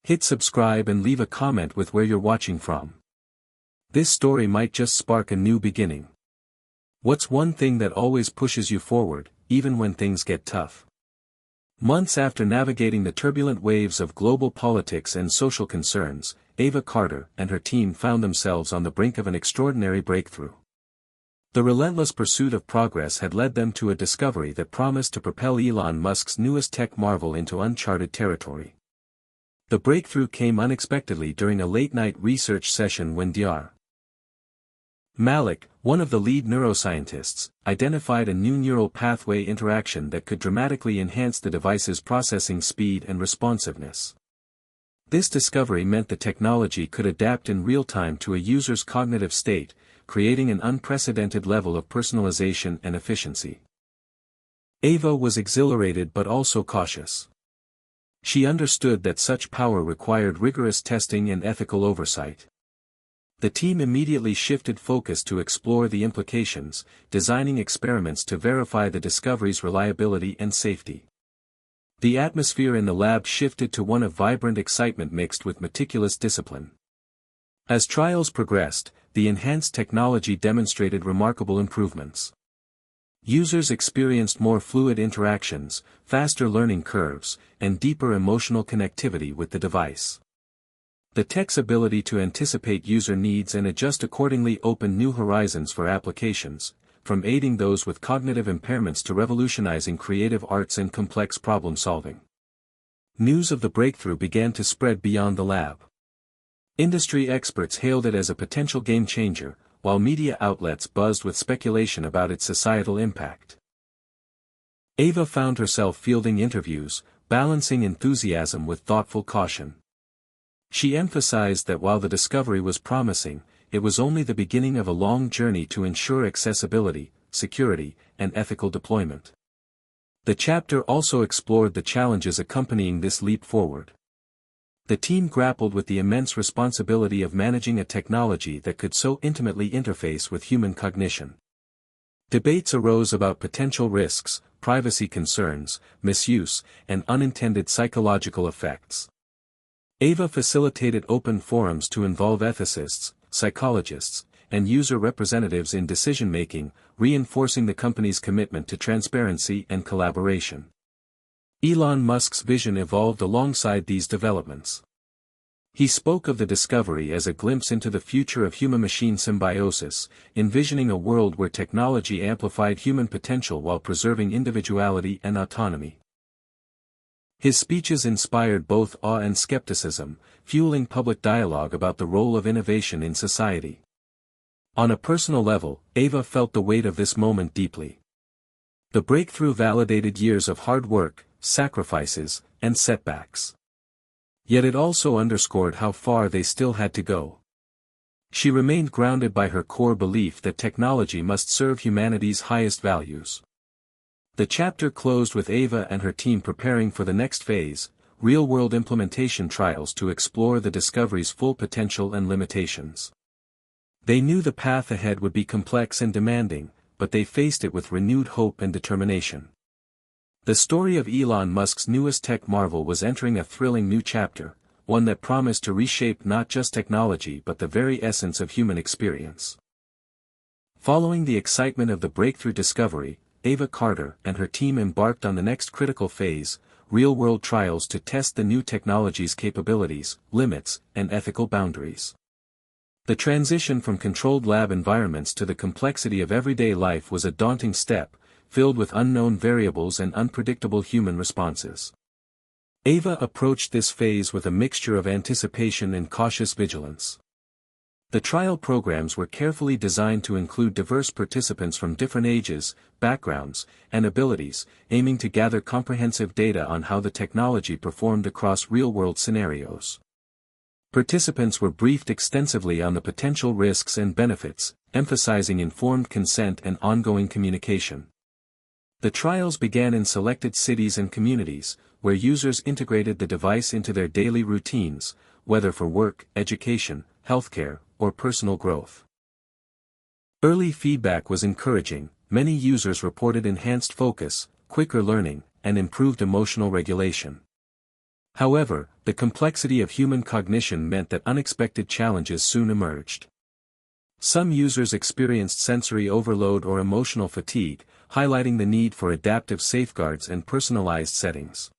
Hit subscribe and leave a comment with where you're watching from. This story might just spark a new beginning. What's one thing that always pushes you forward, even when things get tough? Months after navigating the turbulent waves of global politics and social concerns, Ava Carter and her team found themselves on the brink of an extraordinary breakthrough. The relentless pursuit of progress had led them to a discovery that promised to propel Elon Musk's newest tech marvel into uncharted territory. The breakthrough came unexpectedly during a late-night research session when Dr. Malik, one of the lead neuroscientists, identified a new neural pathway interaction that could dramatically enhance the device's processing speed and responsiveness. This discovery meant the technology could adapt in real time to a user's cognitive state, creating an unprecedented level of personalization and efficiency. Ava was exhilarated but also cautious. She understood that such power required rigorous testing and ethical oversight. The team immediately shifted focus to explore the implications, designing experiments to verify the discovery's reliability and safety. The atmosphere in the lab shifted to one of vibrant excitement mixed with meticulous discipline. As trials progressed, the enhanced technology demonstrated remarkable improvements. Users experienced more fluid interactions, faster learning curves, and deeper emotional connectivity with the device. The tech's ability to anticipate user needs and adjust accordingly opened new horizons for applications, from aiding those with cognitive impairments to revolutionizing creative arts and complex problem-solving. News of the breakthrough began to spread beyond the lab. Industry experts hailed it as a potential game-changer, while media outlets buzzed with speculation about its societal impact. Ava found herself fielding interviews, balancing enthusiasm with thoughtful caution. She emphasized that while the discovery was promising, it was only the beginning of a long journey to ensure accessibility, security, and ethical deployment. The chapter also explored the challenges accompanying this leap forward. The team grappled with the immense responsibility of managing a technology that could so intimately interface with human cognition. Debates arose about potential risks, privacy concerns, misuse, and unintended psychological effects. Ava facilitated open forums to involve ethicists, psychologists, and user representatives in decision-making, reinforcing the company's commitment to transparency and collaboration. Elon Musk's vision evolved alongside these developments. He spoke of the discovery as a glimpse into the future of human-machine symbiosis, envisioning a world where technology amplified human potential while preserving individuality and autonomy. His speeches inspired both awe and skepticism, fueling public dialogue about the role of innovation in society. On a personal level, Ava felt the weight of this moment deeply. The breakthrough validated years of hard work, sacrifices, and setbacks. Yet it also underscored how far they still had to go. She remained grounded by her core belief that technology must serve humanity's highest values. The chapter closed with Ava and her team preparing for the next phase, real-world implementation trials to explore the discovery's full potential and limitations. They knew the path ahead would be complex and demanding, but they faced it with renewed hope and determination. The story of Elon Musk's newest tech marvel was entering a thrilling new chapter, one that promised to reshape not just technology but the very essence of human experience. Following the excitement of the breakthrough discovery, Ava Carter and her team embarked on the next critical phase, real-world trials to test the new technology's capabilities, limits, and ethical boundaries. The transition from controlled lab environments to the complexity of everyday life was a daunting step, filled with unknown variables and unpredictable human responses. Ava approached this phase with a mixture of anticipation and cautious vigilance. The trial programs were carefully designed to include diverse participants from different ages, backgrounds, and abilities, aiming to gather comprehensive data on how the technology performed across real-world scenarios. Participants were briefed extensively on the potential risks and benefits, emphasizing informed consent and ongoing communication. The trials began in selected cities and communities, where users integrated the device into their daily routines, whether for work, education, healthcare, or personal growth. Early feedback was encouraging. Many users reported enhanced focus, quicker learning, and improved emotional regulation. However, the complexity of human cognition meant that unexpected challenges soon emerged. Some users experienced sensory overload or emotional fatigue, highlighting the need for adaptive safeguards and personalized settings.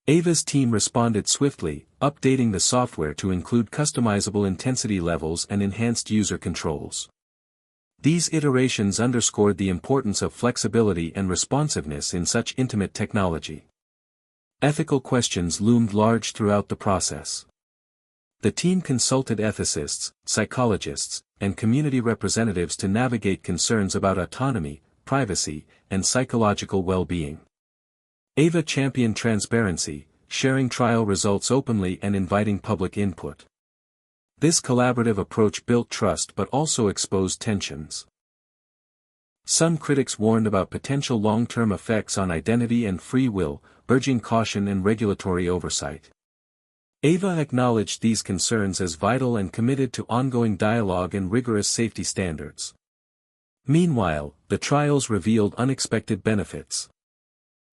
Ava's team responded swiftly, updating the software to include customizable intensity levels and enhanced user controls. These iterations underscored the importance of flexibility and responsiveness in such intimate technology. Ethical questions loomed large throughout the process. The team consulted ethicists, psychologists, and community representatives to navigate concerns about autonomy, privacy, and psychological well-being. Ava championed transparency, sharing trial results openly and inviting public input. This collaborative approach built trust but also exposed tensions. Some critics warned about potential long-term effects on identity and free will, urging caution and regulatory oversight. Ava acknowledged these concerns as vital and committed to ongoing dialogue and rigorous safety standards. Meanwhile, the trials revealed unexpected benefits.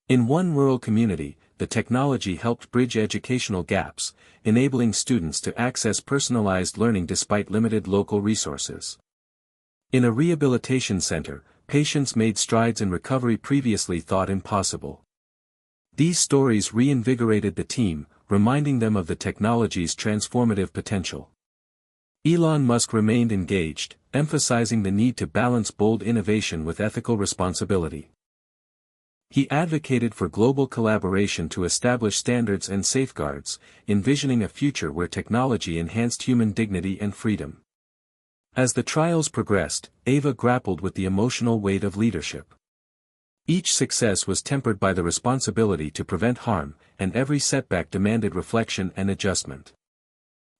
In one rural community, the technology helped bridge educational gaps, enabling students to access personalized learning despite limited local resources. In a rehabilitation center, patients made strides in recovery previously thought impossible. These stories reinvigorated the team, reminding them of the technology's transformative potential. Elon Musk remained engaged, emphasizing the need to balance bold innovation with ethical responsibility. He advocated for global collaboration to establish standards and safeguards, envisioning a future where technology enhanced human dignity and freedom. As the trials progressed, Ava grappled with the emotional weight of leadership. Each success was tempered by the responsibility to prevent harm, and every setback demanded reflection and adjustment.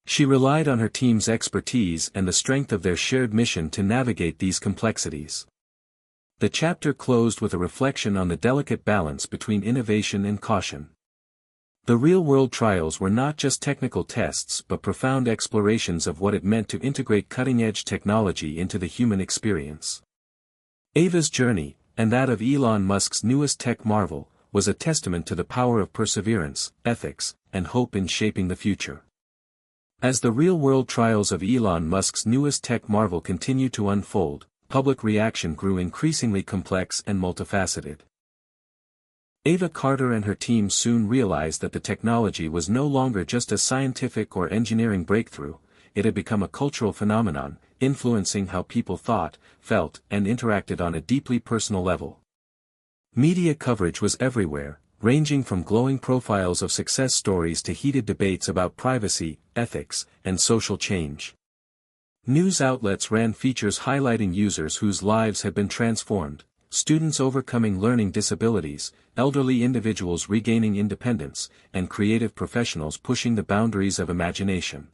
She relied on her team's expertise and the strength of their shared mission to navigate these complexities. The chapter closed with a reflection on the delicate balance between innovation and caution. The real-world trials were not just technical tests but profound explorations of what it meant to integrate cutting-edge technology into the human experience. Ava's journey, and that of Elon Musk's newest tech marvel, was a testament to the power of perseverance, ethics, and hope in shaping the future. As the real-world trials of Elon Musk's newest tech marvel continue to unfold, public reaction grew increasingly complex and multifaceted. Ava Carter and her team soon realized that the technology was no longer just a scientific or engineering breakthrough, it had become a cultural phenomenon, influencing how people thought, felt, and interacted on a deeply personal level. Media coverage was everywhere, ranging from glowing profiles of success stories to heated debates about privacy, ethics, and social change. News outlets ran features highlighting users whose lives had been transformed, students overcoming learning disabilities, elderly individuals regaining independence, and creative professionals pushing the boundaries of imagination.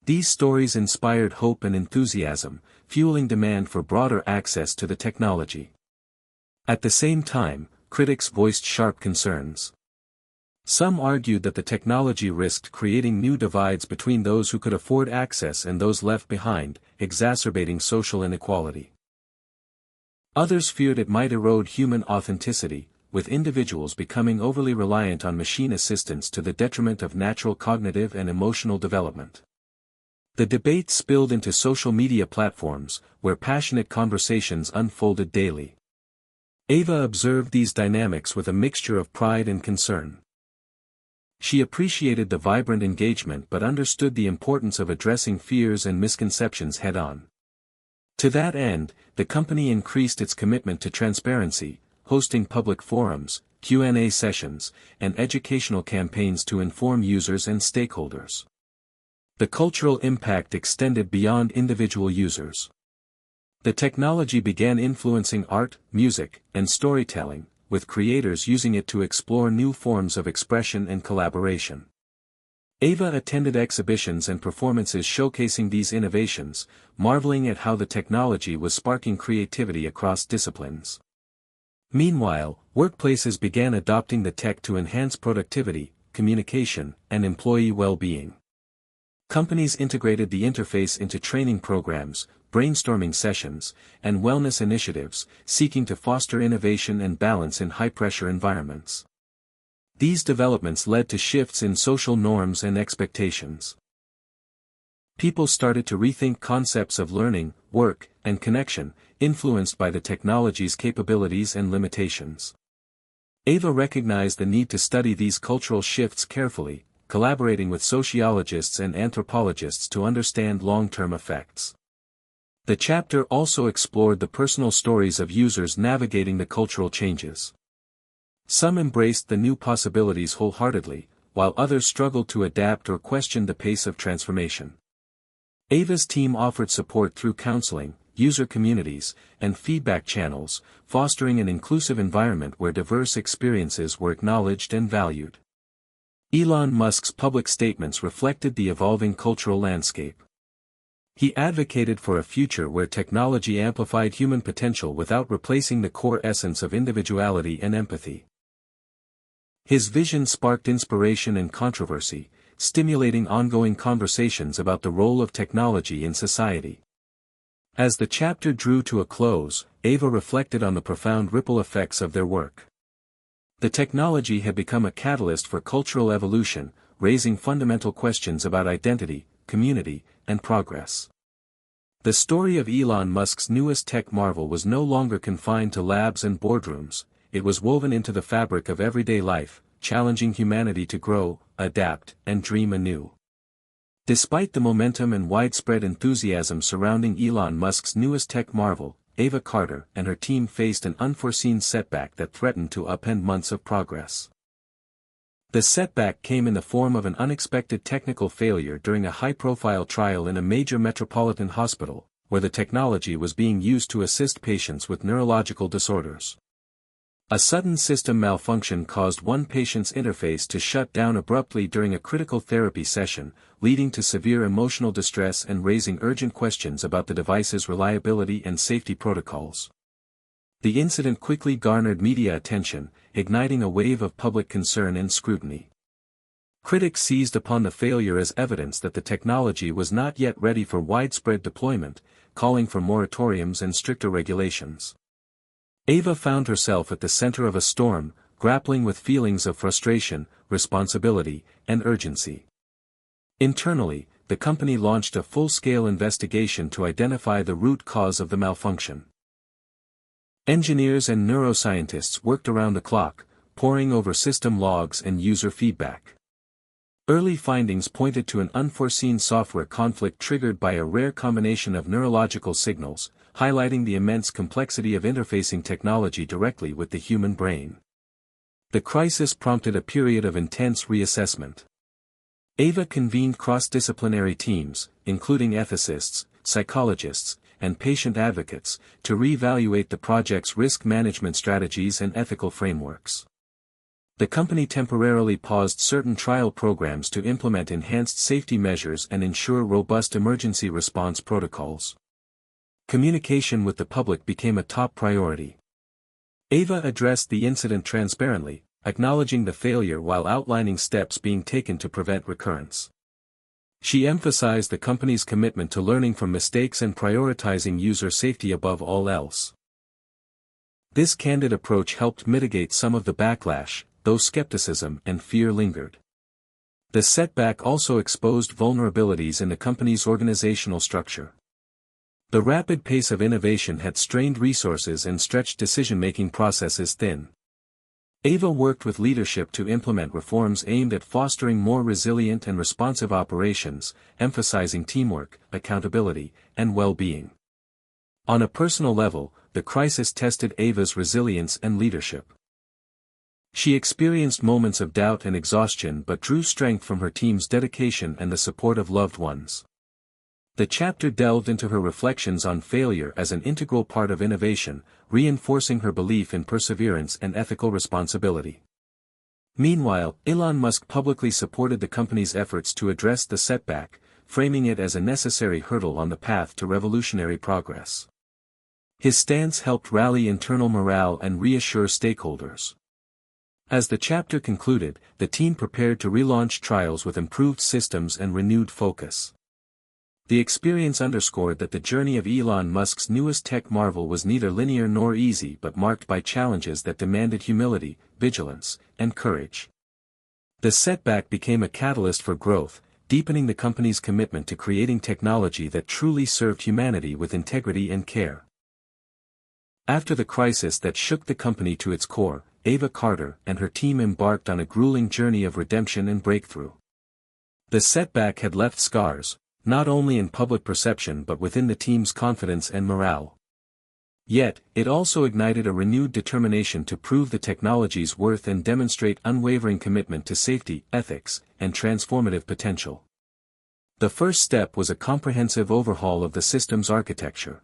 These stories inspired hope and enthusiasm, fueling demand for broader access to the technology. At the same time, critics voiced sharp concerns. Some argued that the technology risked creating new divides between those who could afford access and those left behind, exacerbating social inequality. Others feared it might erode human authenticity, with individuals becoming overly reliant on machine assistance to the detriment of natural cognitive and emotional development. The debate spilled into social media platforms, where passionate conversations unfolded daily. Ava observed these dynamics with a mixture of pride and concern. She appreciated the vibrant engagement but understood the importance of addressing fears and misconceptions head-on. To that end, the company increased its commitment to transparency, hosting public forums, Q&A sessions, and educational campaigns to inform users and stakeholders. The cultural impact extended beyond individual users. The technology began influencing art, music, and storytelling, with creators using it to explore new forms of expression and collaboration. Ava attended exhibitions and performances showcasing these innovations, marveling at how the technology was sparking creativity across disciplines. Meanwhile, workplaces began adopting the tech to enhance productivity, communication, and employee well-being. Companies integrated the interface into training programs, brainstorming sessions, and wellness initiatives, seeking to foster innovation and balance in high-pressure environments. These developments led to shifts in social norms and expectations. People started to rethink concepts of learning, work, and connection, influenced by the technology's capabilities and limitations. Ava recognized the need to study these cultural shifts carefully, collaborating with sociologists and anthropologists to understand long-term effects. The chapter also explored the personal stories of users navigating the cultural changes. Some embraced the new possibilities wholeheartedly, while others struggled to adapt or questioned the pace of transformation. Ava's team offered support through counseling, user communities, and feedback channels, fostering an inclusive environment where diverse experiences were acknowledged and valued. Elon Musk's public statements reflected the evolving cultural landscape. He advocated for a future where technology amplified human potential without replacing the core essence of individuality and empathy. His vision sparked inspiration and controversy, stimulating ongoing conversations about the role of technology in society. As the chapter drew to a close, Ava reflected on the profound ripple effects of their work. The technology had become a catalyst for cultural evolution, raising fundamental questions about identity, community, and progress. The story of Elon Musk's newest tech marvel was no longer confined to labs and boardrooms. It was woven into the fabric of everyday life, challenging humanity to grow, adapt, and dream anew. Despite the momentum and widespread enthusiasm surrounding Elon Musk's newest tech marvel, Ava Carter and her team faced an unforeseen setback that threatened to upend months of progress. The setback came in the form of an unexpected technical failure during a high-profile trial in a major metropolitan hospital, where the technology was being used to assist patients with neurological disorders. A sudden system malfunction caused one patient's interface to shut down abruptly during a critical therapy session, leading to severe emotional distress and raising urgent questions about the device's reliability and safety protocols. The incident quickly garnered media attention, igniting a wave of public concern and scrutiny. Critics seized upon the failure as evidence that the technology was not yet ready for widespread deployment, calling for moratoriums and stricter regulations. Ava found herself at the center of a storm, grappling with feelings of frustration, responsibility, and urgency. Internally, the company launched a full-scale investigation to identify the root cause of the malfunction. Engineers and neuroscientists worked around the clock, poring over system logs and user feedback. Early findings pointed to an unforeseen software conflict triggered by a rare combination of neurological signals, highlighting the immense complexity of interfacing technology directly with the human brain. The crisis prompted a period of intense reassessment. Ava convened cross-disciplinary teams, including ethicists, psychologists, and patient advocates, to re-evaluate the project's risk management strategies and ethical frameworks. The company temporarily paused certain trial programs to implement enhanced safety measures and ensure robust emergency response protocols. Communication with the public became a top priority. Ava addressed the incident transparently, acknowledging the failure while outlining steps being taken to prevent recurrence. She emphasized the company's commitment to learning from mistakes and prioritizing user safety above all else. This candid approach helped mitigate some of the backlash, though skepticism and fear lingered. The setback also exposed vulnerabilities in the company's organizational structure. The rapid pace of innovation had strained resources and stretched decision-making processes thin. Ava worked with leadership to implement reforms aimed at fostering more resilient and responsive operations, emphasizing teamwork, accountability, and well-being. On a personal level, the crisis tested Ava's resilience and leadership. She experienced moments of doubt and exhaustion but drew strength from her team's dedication and the support of loved ones. The chapter delved into her reflections on failure as an integral part of innovation, reinforcing her belief in perseverance and ethical responsibility. Meanwhile, Elon Musk publicly supported the company's efforts to address the setback, framing it as a necessary hurdle on the path to revolutionary progress. His stance helped rally internal morale and reassure stakeholders. As the chapter concluded, the team prepared to relaunch trials with improved systems and renewed focus. The experience underscored that the journey of Elon Musk's newest tech marvel was neither linear nor easy but marked by challenges that demanded humility, vigilance, and courage. The setback became a catalyst for growth, deepening the company's commitment to creating technology that truly served humanity with integrity and care. After the crisis that shook the company to its core, Ava Carter and her team embarked on a grueling journey of redemption and breakthrough. The setback had left scars, not only in public perception but within the team's confidence and morale. Yet, it also ignited a renewed determination to prove the technology's worth and demonstrate unwavering commitment to safety, ethics, and transformative potential. The first step was a comprehensive overhaul of the system's architecture.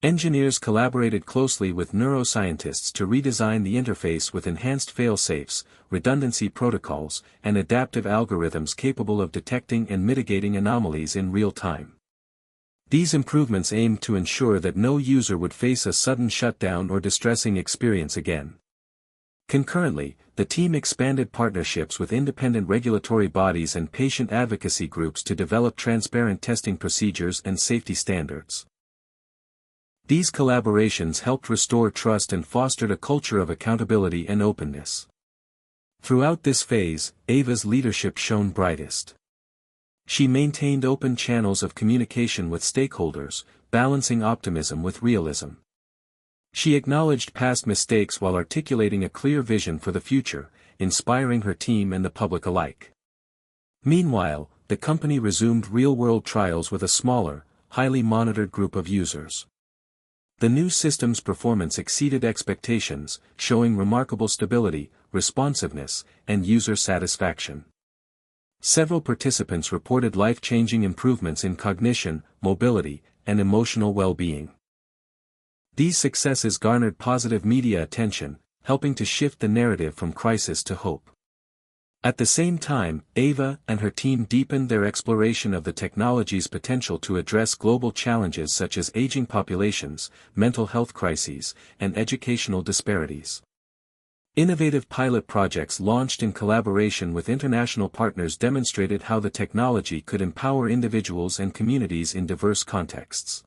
Engineers collaborated closely with neuroscientists to redesign the interface with enhanced fail-safes, redundancy protocols, and adaptive algorithms capable of detecting and mitigating anomalies in real time. These improvements aimed to ensure that no user would face a sudden shutdown or distressing experience again. Concurrently, the team expanded partnerships with independent regulatory bodies and patient advocacy groups to develop transparent testing procedures and safety standards. These collaborations helped restore trust and fostered a culture of accountability and openness. Throughout this phase, Ava's leadership shone brightest. She maintained open channels of communication with stakeholders, balancing optimism with realism. She acknowledged past mistakes while articulating a clear vision for the future, inspiring her team and the public alike. Meanwhile, the company resumed real-world trials with a smaller, highly monitored group of users. The new system's performance exceeded expectations, showing remarkable stability, responsiveness, and user satisfaction. Several participants reported life-changing improvements in cognition, mobility, and emotional well-being. These successes garnered positive media attention, helping to shift the narrative from crisis to hope. At the same time, Ava and her team deepened their exploration of the technology's potential to address global challenges such as aging populations, mental health crises, and educational disparities. Innovative pilot projects launched in collaboration with international partners demonstrated how the technology could empower individuals and communities in diverse contexts.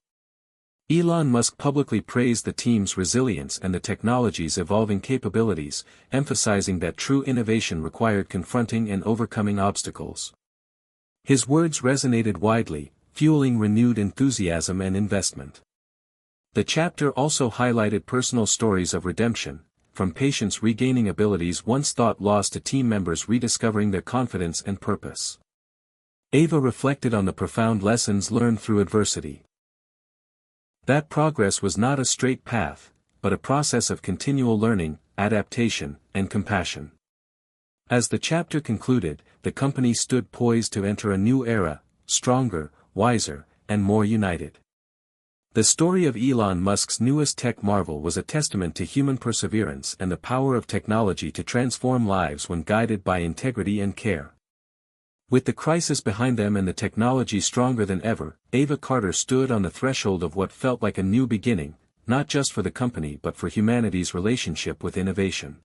Elon Musk publicly praised the team's resilience and the technology's evolving capabilities, emphasizing that true innovation required confronting and overcoming obstacles. His words resonated widely, fueling renewed enthusiasm and investment. The chapter also highlighted personal stories of redemption, from patients regaining abilities once thought lost to team members rediscovering their confidence and purpose. Ava reflected on the profound lessons learned through adversity. That progress was not a straight path, but a process of continual learning, adaptation, and compassion. As the chapter concluded, the company stood poised to enter a new era, stronger, wiser, and more united. The story of Elon Musk's newest tech marvel was a testament to human perseverance and the power of technology to transform lives when guided by integrity and care. With the crisis behind them and the technology stronger than ever, Ava Carter stood on the threshold of what felt like a new beginning, not just for the company but for humanity's relationship with innovation.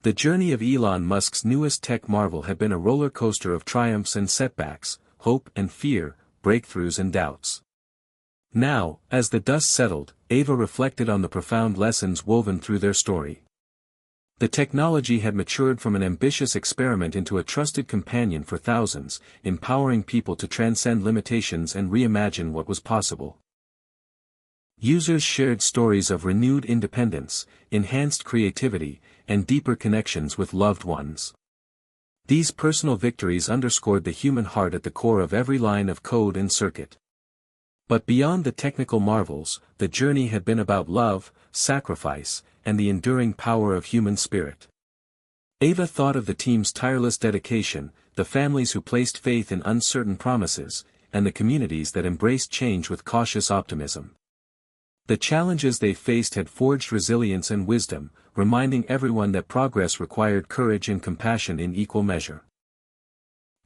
The journey of Elon Musk's newest tech marvel had been a roller coaster of triumphs and setbacks, hope and fear, breakthroughs and doubts. Now, as the dust settled, Ava reflected on the profound lessons woven through their story. The technology had matured from an ambitious experiment into a trusted companion for thousands, empowering people to transcend limitations and reimagine what was possible. Users shared stories of renewed independence, enhanced creativity, and deeper connections with loved ones. These personal victories underscored the human heart at the core of every line of code and circuit. But beyond the technical marvels, the journey had been about love, sacrifice, and the enduring power of human spirit. Ava thought of the team's tireless dedication, the families who placed faith in uncertain promises, and the communities that embraced change with cautious optimism. The challenges they faced had forged resilience and wisdom, reminding everyone that progress required courage and compassion in equal measure.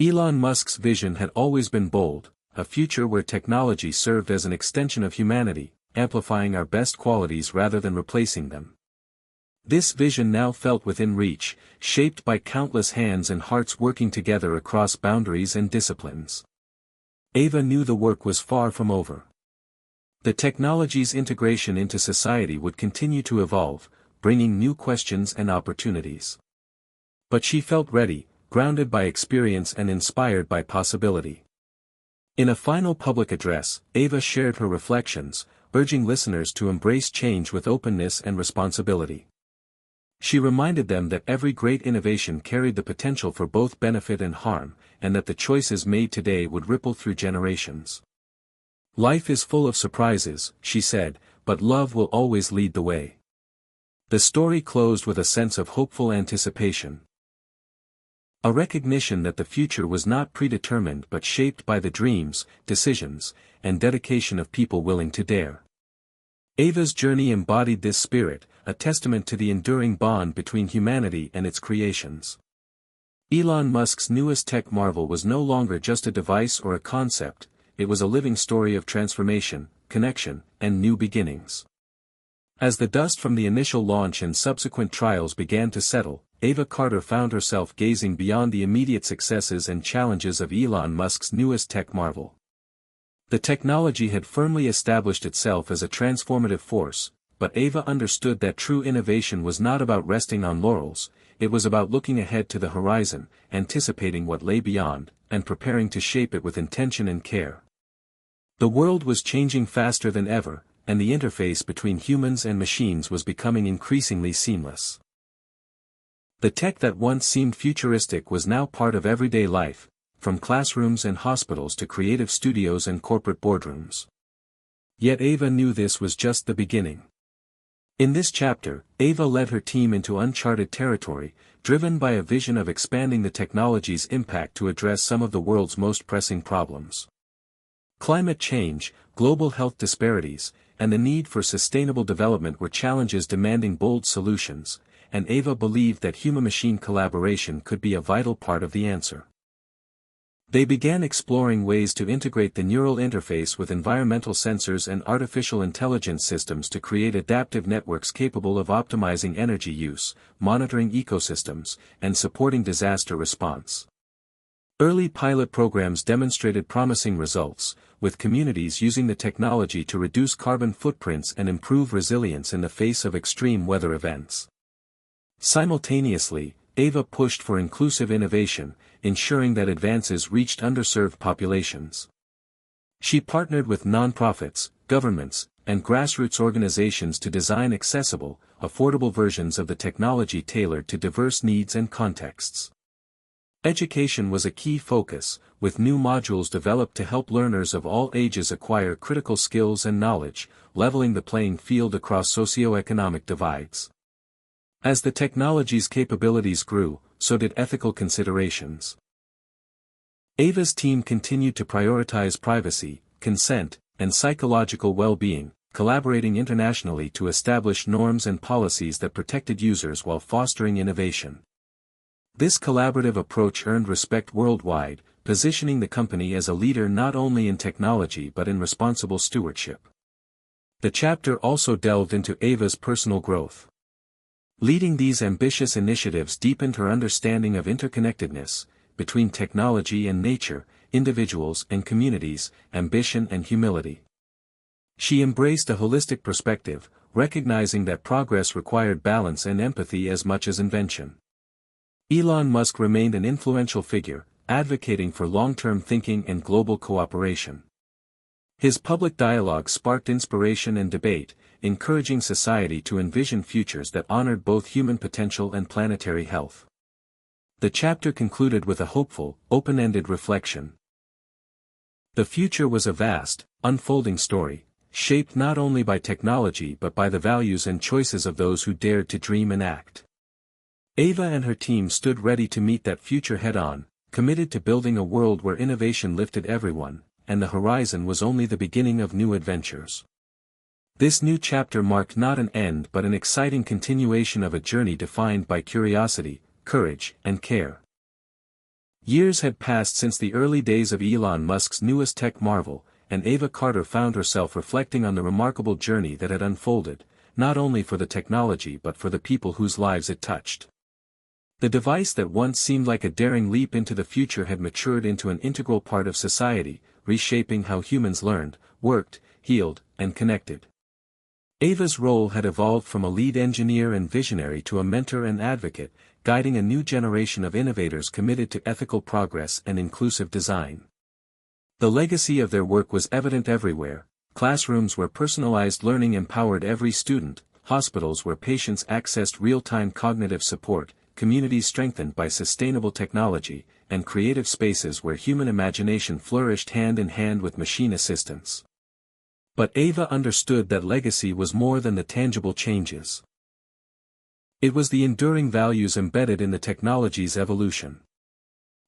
Elon Musk's vision had always been bold, a future where technology served as an extension of humanity, amplifying our best qualities rather than replacing them. This vision now felt within reach, shaped by countless hands and hearts working together across boundaries and disciplines. Ava knew the work was far from over. The technology's integration into society would continue to evolve, bringing new questions and opportunities. But she felt ready, grounded by experience and inspired by possibility. In a final public address, Ava shared her reflections, urging listeners to embrace change with openness and responsibility. She reminded them that every great innovation carried the potential for both benefit and harm, and that the choices made today would ripple through generations. Life is full of surprises, she said, but love will always lead the way. The story closed with a sense of hopeful anticipation. A recognition that the future was not predetermined but shaped by the dreams, decisions, and dedication of people willing to dare. Ava's journey embodied this spirit, a testament to the enduring bond between humanity and its creations. Elon Musk's newest tech marvel was no longer just a device or a concept, it was a living story of transformation, connection, and new beginnings. As the dust from the initial launch and subsequent trials began to settle, Ava Carter found herself gazing beyond the immediate successes and challenges of Elon Musk's newest tech marvel. The technology had firmly established itself as a transformative force, but Ava understood that true innovation was not about resting on laurels, it was about looking ahead to the horizon, anticipating what lay beyond, and preparing to shape it with intention and care. The world was changing faster than ever, and the interface between humans and machines was becoming increasingly seamless. The tech that once seemed futuristic was now part of everyday life, from classrooms and hospitals to creative studios and corporate boardrooms. Yet Ava knew this was just the beginning. In this chapter, Ava led her team into uncharted territory, driven by a vision of expanding the technology's impact to address some of the world's most pressing problems. Climate change, global health disparities, and the need for sustainable development were challenges demanding bold solutions, and Ava believed that human-machine collaboration could be a vital part of the answer. They began exploring ways to integrate the neural interface with environmental sensors and artificial intelligence systems to create adaptive networks capable of optimizing energy use, monitoring ecosystems, and supporting disaster response. Early pilot programs demonstrated promising results, with communities using the technology to reduce carbon footprints and improve resilience in the face of extreme weather events. Simultaneously, Ava pushed for inclusive innovation, ensuring that advances reached underserved populations. She partnered with nonprofits, governments, and grassroots organizations to design accessible, affordable versions of the technology tailored to diverse needs and contexts. Education was a key focus, with new modules developed to help learners of all ages acquire critical skills and knowledge, leveling the playing field across socioeconomic divides. As the technology's capabilities grew, so did ethical considerations. Ava's team continued to prioritize privacy, consent, and psychological well-being, collaborating internationally to establish norms and policies that protected users while fostering innovation. This collaborative approach earned respect worldwide, positioning the company as a leader not only in technology but in responsible stewardship. The chapter also delved into Ava's personal growth. Leading these ambitious initiatives deepened her understanding of interconnectedness, between technology and nature, individuals and communities, ambition and humility. She embraced a holistic perspective, recognizing that progress required balance and empathy as much as invention. Elon Musk remained an influential figure, advocating for long-term thinking and global cooperation. His public dialogue sparked inspiration and debate, encouraging society to envision futures that honored both human potential and planetary health. The chapter concluded with a hopeful, open-ended reflection. The future was a vast, unfolding story, shaped not only by technology but by the values and choices of those who dared to dream and act. Ava and her team stood ready to meet that future head-on, committed to building a world where innovation lifted everyone, and the horizon was only the beginning of new adventures. This new chapter marked not an end but an exciting continuation of a journey defined by curiosity, courage, and care. Years had passed since the early days of Elon Musk's newest tech marvel, and Ava Carter found herself reflecting on the remarkable journey that had unfolded, not only for the technology but for the people whose lives it touched. The device that once seemed like a daring leap into the future had matured into an integral part of society, reshaping how humans learned, worked, healed, and connected. Ava's role had evolved from a lead engineer and visionary to a mentor and advocate, guiding a new generation of innovators committed to ethical progress and inclusive design. The legacy of their work was evident everywhere: classrooms where personalized learning empowered every student, hospitals where patients accessed real-time cognitive support, communities strengthened by sustainable technology, and creative spaces where human imagination flourished hand in hand with machine assistance. But Ava understood that legacy was more than the tangible changes. It was the enduring values embedded in the technology's evolution.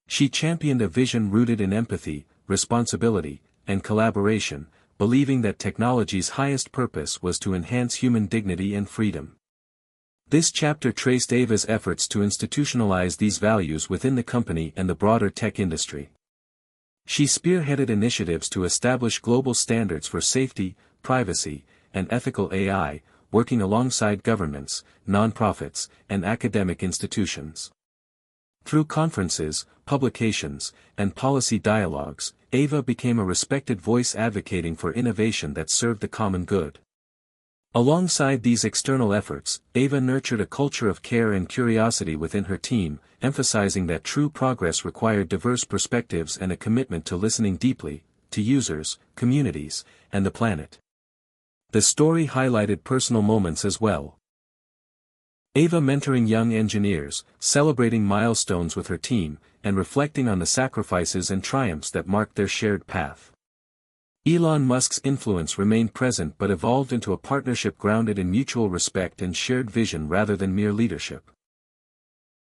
She championed a vision rooted in empathy, responsibility, and collaboration, believing that technology's highest purpose was to enhance human dignity and freedom. This chapter traced Ava's efforts to institutionalize these values within the company and the broader tech industry. She spearheaded initiatives to establish global standards for safety, privacy, and ethical AI, working alongside governments, nonprofits, and academic institutions. Through conferences, publications, and policy dialogues, Ava became a respected voice advocating for innovation that served the common good. Alongside these external efforts, Ava nurtured a culture of care and curiosity within her team, emphasizing that true progress required diverse perspectives and a commitment to listening deeply, to users, communities, and the planet. The story highlighted personal moments as well. Ava mentoring young engineers, celebrating milestones with her team, and reflecting on the sacrifices and triumphs that marked their shared path. Elon Musk's influence remained present but evolved into a partnership grounded in mutual respect and shared vision rather than mere leadership.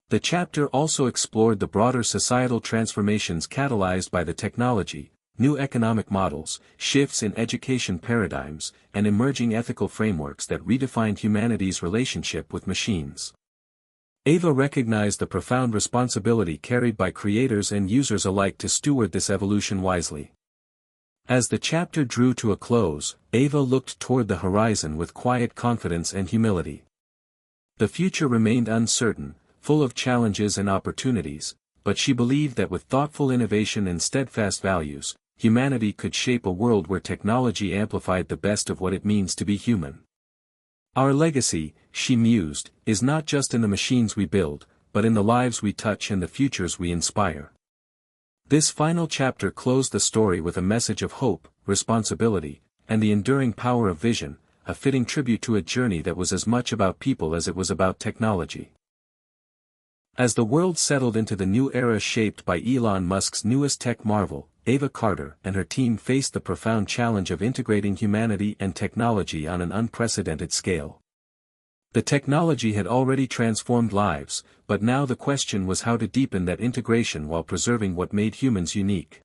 The chapter also explored the broader societal transformations catalyzed by the technology, new economic models, shifts in education paradigms, and emerging ethical frameworks that redefined humanity's relationship with machines. Ava recognized the profound responsibility carried by creators and users alike to steward this evolution wisely. As the chapter drew to a close, Ava looked toward the horizon with quiet confidence and humility. The future remained uncertain, full of challenges and opportunities, but she believed that with thoughtful innovation and steadfast values, humanity could shape a world where technology amplified the best of what it means to be human. Our legacy, she mused, is not just in the machines we build, but in the lives we touch and the futures we inspire. This final chapter closed the story with a message of hope, responsibility, and the enduring power of vision, a fitting tribute to a journey that was as much about people as it was about technology. As the world settled into the new era shaped by Elon Musk's newest tech marvel, Ava Carter and her team faced the profound challenge of integrating humanity and technology on an unprecedented scale. The technology had already transformed lives, but now the question was how to deepen that integration while preserving what made humans unique.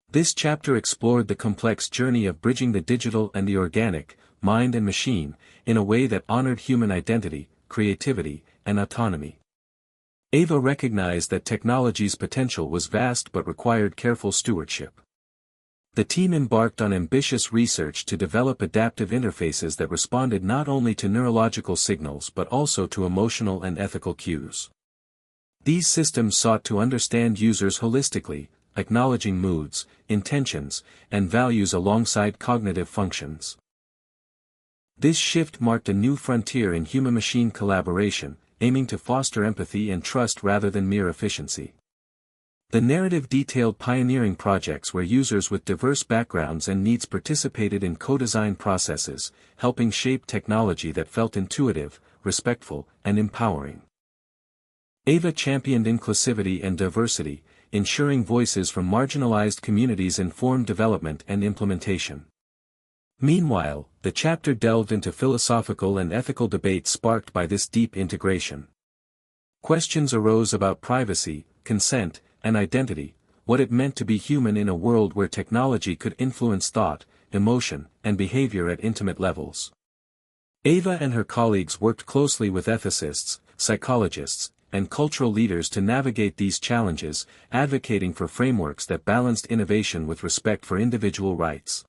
This chapter explored the complex journey of bridging the digital and the organic, mind and machine, in a way that honored human identity, creativity, and autonomy. Ava recognized that technology's potential was vast but required careful stewardship. The team embarked on ambitious research to develop adaptive interfaces that responded not only to neurological signals but also to emotional and ethical cues. These systems sought to understand users holistically, acknowledging moods, intentions, and values alongside cognitive functions. This shift marked a new frontier in human-machine collaboration, aiming to foster empathy and trust rather than mere efficiency. The narrative detailed pioneering projects where users with diverse backgrounds and needs participated in co-design processes, helping shape technology that felt intuitive, respectful, and empowering. Ava championed inclusivity and diversity, ensuring voices from marginalized communities informed development and implementation. Meanwhile, the chapter delved into philosophical and ethical debates sparked by this deep integration. Questions arose about privacy, consent, and identity, what it meant to be human in a world where technology could influence thought, emotion, and behavior at intimate levels. Ava and her colleagues worked closely with ethicists, psychologists, and cultural leaders to navigate these challenges, advocating for frameworks that balanced innovation with respect for individual rights.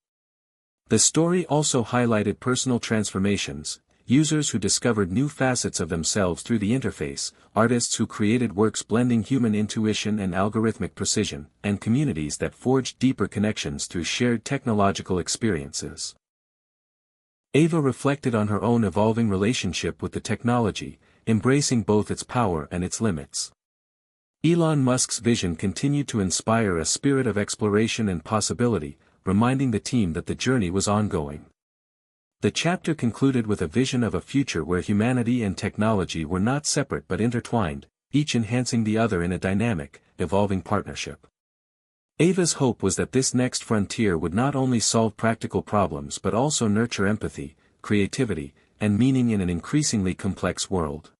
The story also highlighted personal transformations, users who discovered new facets of themselves through the interface, artists who created works blending human intuition and algorithmic precision, and communities that forged deeper connections through shared technological experiences. Ava reflected on her own evolving relationship with the technology, embracing both its power and its limits. Elon Musk's vision continued to inspire a spirit of exploration and possibility, reminding the team that the journey was ongoing. The chapter concluded with a vision of a future where humanity and technology were not separate but intertwined, each enhancing the other in a dynamic, evolving partnership. Ava's hope was that this next frontier would not only solve practical problems but also nurture empathy, creativity, and meaning in an increasingly complex world.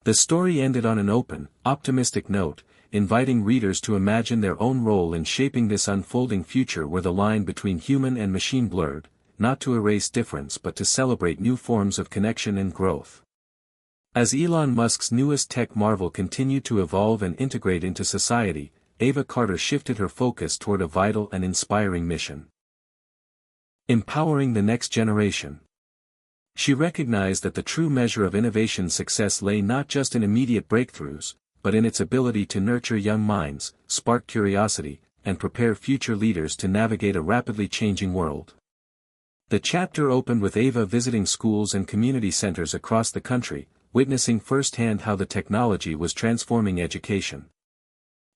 The story ended on an open, optimistic note, inviting readers to imagine their own role in shaping this unfolding future where the line between human and machine blurred, not to erase difference but to celebrate new forms of connection and growth. As Elon Musk's newest tech marvel continued to evolve and integrate into society, Ava Carter shifted her focus toward a vital and inspiring mission: empowering the next generation. She recognized that the true measure of innovation success lay not just in immediate breakthroughs, but in its ability to nurture young minds, spark curiosity, and prepare future leaders to navigate a rapidly changing world. The chapter opened with Ava visiting schools and community centers across the country, witnessing firsthand how the technology was transforming education.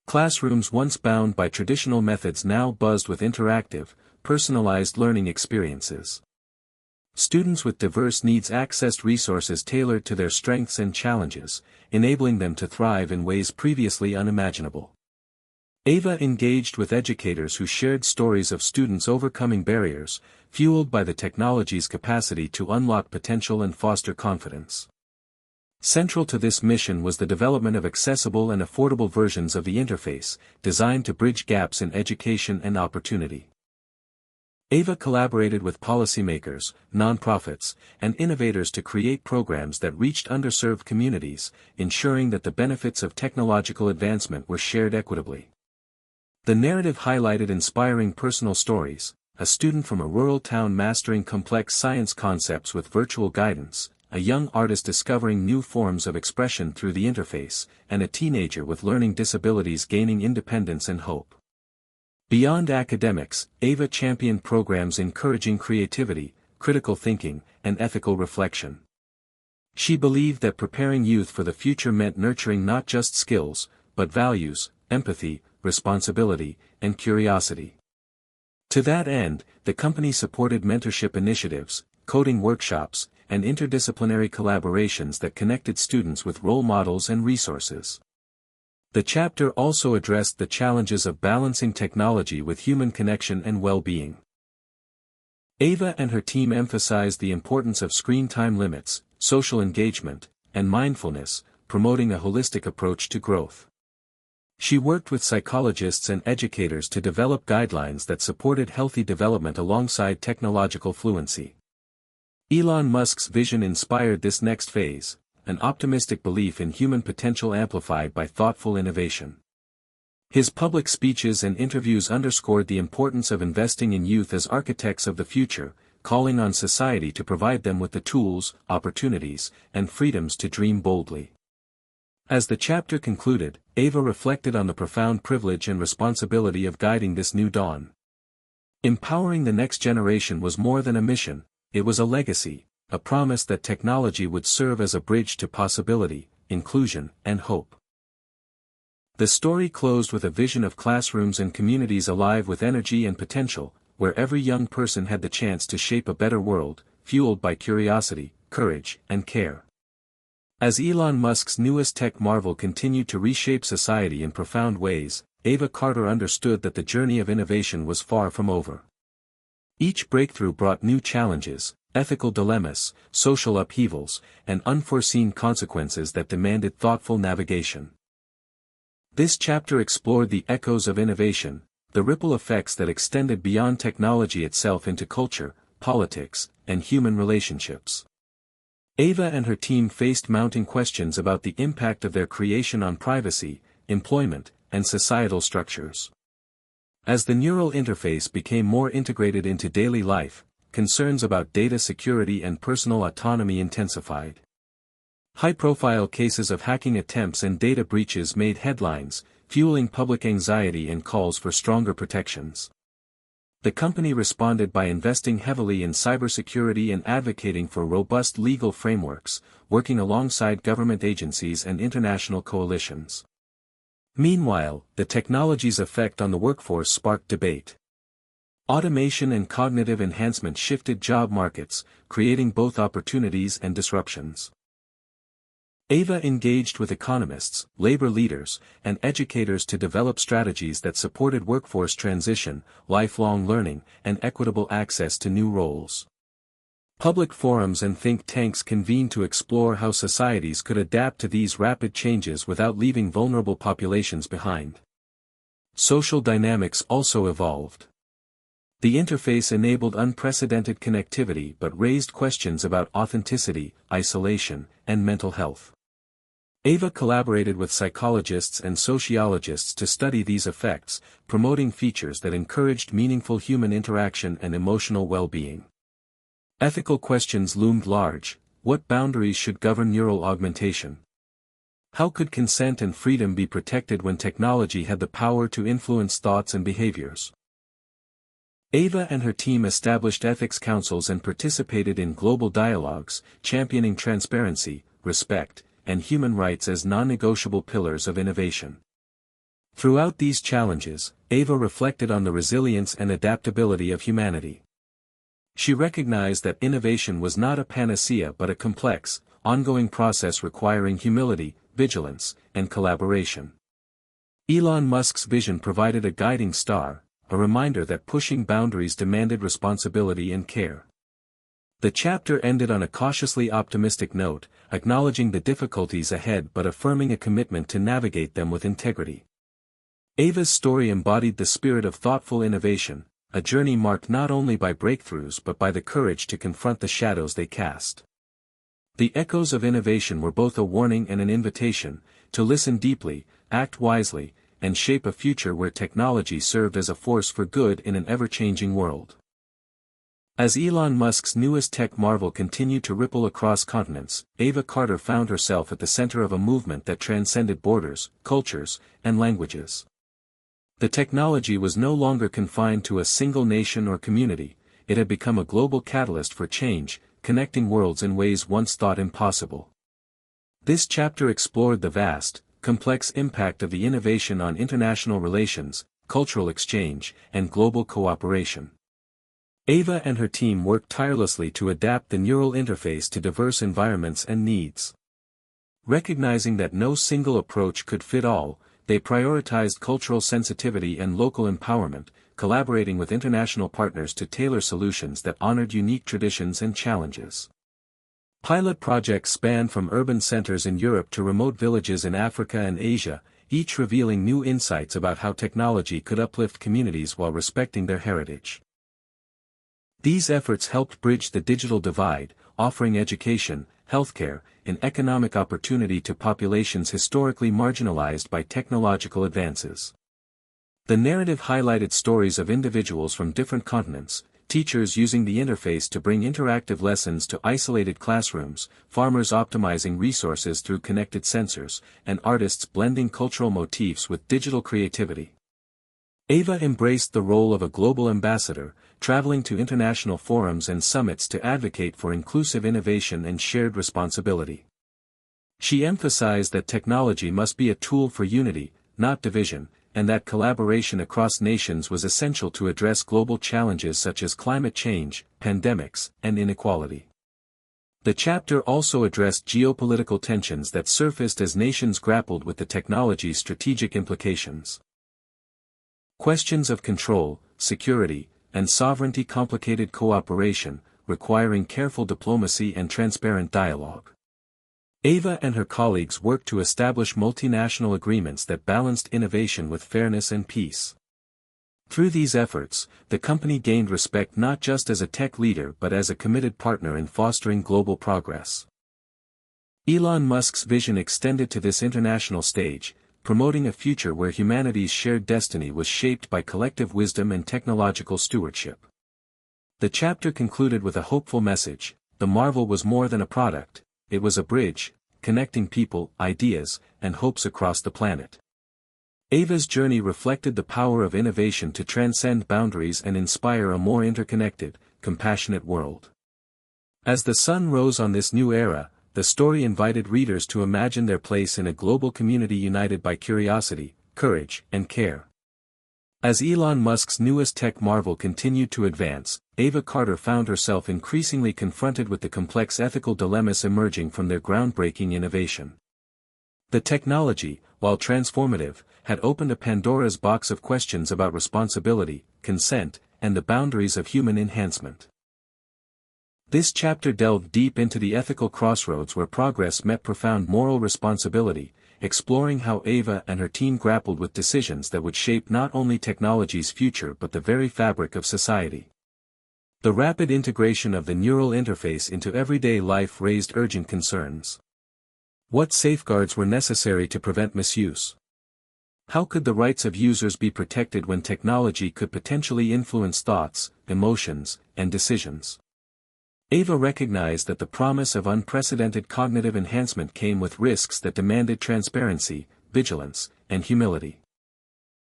Classrooms once bound by traditional methods now buzzed with interactive, personalized learning experiences. Students with diverse needs accessed resources tailored to their strengths and challenges, enabling them to thrive in ways previously unimaginable. Ava engaged with educators who shared stories of students overcoming barriers, fueled by the technology's capacity to unlock potential and foster confidence. Central to this mission was the development of accessible and affordable versions of the interface, designed to bridge gaps in education and opportunity. Ava collaborated with policymakers, nonprofits, and innovators to create programs that reached underserved communities, ensuring that the benefits of technological advancement were shared equitably. The narrative highlighted inspiring personal stories: a student from a rural town mastering complex science concepts with virtual guidance, a young artist discovering new forms of expression through the interface, and a teenager with learning disabilities gaining independence and hope. Beyond academics, Ava championed programs encouraging creativity, critical thinking, and ethical reflection. She believed that preparing youth for the future meant nurturing not just skills, but values, empathy, responsibility, and curiosity. To that end, the company supported mentorship initiatives, coding workshops, and interdisciplinary collaborations that connected students with role models and resources. The chapter also addressed the challenges of balancing technology with human connection and well-being. Ava and her team emphasized the importance of screen time limits, social engagement, and mindfulness, promoting a holistic approach to growth. She worked with psychologists and educators to develop guidelines that supported healthy development alongside technological fluency. Elon Musk's vision inspired this next phase: an optimistic belief in human potential amplified by thoughtful innovation. His public speeches and interviews underscored the importance of investing in youth as architects of the future, calling on society to provide them with the tools, opportunities, and freedoms to dream boldly. As the chapter concluded, Ava reflected on the profound privilege and responsibility of guiding this new dawn. Empowering the next generation was more than a mission, it was a legacy, a promise that technology would serve as a bridge to possibility, inclusion, and hope. The story closed with a vision of classrooms and communities alive with energy and potential, where every young person had the chance to shape a better world, fueled by curiosity, courage, and care. As Elon Musk's newest tech marvel continued to reshape society in profound ways, Ava Carter understood that the journey of innovation was far from over. Each breakthrough brought new challenges, ethical dilemmas, social upheavals, and unforeseen consequences that demanded thoughtful navigation. This chapter explored the echoes of innovation, the ripple effects that extended beyond technology itself into culture, politics, and human relationships. Ava and her team faced mounting questions about the impact of their creation on privacy, employment, and societal structures. As the neural interface became more integrated into daily life, concerns about data security and personal autonomy intensified. High-profile cases of hacking attempts and data breaches made headlines, fueling public anxiety and calls for stronger protections. The company responded by investing heavily in cybersecurity and advocating for robust legal frameworks, working alongside government agencies and international coalitions. Meanwhile, the technology's effect on the workforce sparked debate. Automation and cognitive enhancement shifted job markets, creating both opportunities and disruptions. Ava engaged with economists, labor leaders, and educators to develop strategies that supported workforce transition, lifelong learning, and equitable access to new roles. Public forums and think tanks convened to explore how societies could adapt to these rapid changes without leaving vulnerable populations behind. Social dynamics also evolved. The interface enabled unprecedented connectivity but raised questions about authenticity, isolation, and mental health. Ava collaborated with psychologists and sociologists to study these effects, promoting features that encouraged meaningful human interaction and emotional well-being. Ethical questions loomed large. What boundaries should govern neural augmentation? How could consent and freedom be protected when technology had the power to influence thoughts and behaviors? Ava and her team established ethics councils and participated in global dialogues, championing transparency, respect, and human rights as non-negotiable pillars of innovation. Throughout these challenges, Ava reflected on the resilience and adaptability of humanity. She recognized that innovation was not a panacea but a complex, ongoing process requiring humility, vigilance, and collaboration. Elon Musk's vision provided a guiding star, a reminder that pushing boundaries demanded responsibility and care. The chapter ended on a cautiously optimistic note, acknowledging the difficulties ahead but affirming a commitment to navigate them with integrity. Ava's story embodied the spirit of thoughtful innovation, a journey marked not only by breakthroughs but by the courage to confront the shadows they cast. The echoes of innovation were both a warning and an invitation, to listen deeply, act wisely, and shape a future where technology served as a force for good in an ever-changing world. As Elon Musk's newest tech marvel continued to ripple across continents, Ava Carter found herself at the center of a movement that transcended borders, cultures, and languages. The technology was no longer confined to a single nation or community, it had become a global catalyst for change, connecting worlds in ways once thought impossible. This chapter explored the vast, complex impact of the innovation on international relations, cultural exchange, and global cooperation. Ava and her team worked tirelessly to adapt the neural interface to diverse environments and needs. Recognizing that no single approach could fit all, they prioritized cultural sensitivity and local empowerment, collaborating with international partners to tailor solutions that honored unique traditions and challenges. Pilot projects spanned from urban centers in Europe to remote villages in Africa and Asia, each revealing new insights about how technology could uplift communities while respecting their heritage. These efforts helped bridge the digital divide, offering education, healthcare, and economic opportunity to populations historically marginalized by technological advances. The narrative highlighted stories of individuals from different continents, teachers using the interface to bring interactive lessons to isolated classrooms, farmers optimizing resources through connected sensors, and artists blending cultural motifs with digital creativity. Ava embraced the role of a global ambassador, traveling to international forums and summits to advocate for inclusive innovation and shared responsibility. She emphasized that technology must be a tool for unity, not division, and that collaboration across nations was essential to address global challenges such as climate change, pandemics, and inequality. The chapter also addressed geopolitical tensions that surfaced as nations grappled with the technology's strategic implications. Questions of control, security, and sovereignty complicated cooperation, requiring careful diplomacy and transparent dialogue. Ava and her colleagues worked to establish multinational agreements that balanced innovation with fairness and peace. Through these efforts, the company gained respect not just as a tech leader but as a committed partner in fostering global progress. Elon Musk's vision extended to this international stage, promoting a future where humanity's shared destiny was shaped by collective wisdom and technological stewardship. The chapter concluded with a hopeful message: the marvel was more than a product, it was a bridge, connecting people, ideas, and hopes across the planet. Ava's journey reflected the power of innovation to transcend boundaries and inspire a more interconnected, compassionate world. As the sun rose on this new era, the story invited readers to imagine their place in a global community united by curiosity, courage, and care. As Elon Musk's newest tech marvel continued to advance, Ava Carter found herself increasingly confronted with the complex ethical dilemmas emerging from their groundbreaking innovation. The technology, while transformative, had opened a Pandora's box of questions about responsibility, consent, and the boundaries of human enhancement. This chapter delved deep into the ethical crossroads where progress met profound moral responsibility, exploring how Ava and her team grappled with decisions that would shape not only technology's future but the very fabric of society. The rapid integration of the neural interface into everyday life raised urgent concerns. What safeguards were necessary to prevent misuse? How could the rights of users be protected when technology could potentially influence thoughts, emotions, and decisions? Ava recognized that the promise of unprecedented cognitive enhancement came with risks that demanded transparency, vigilance, and humility.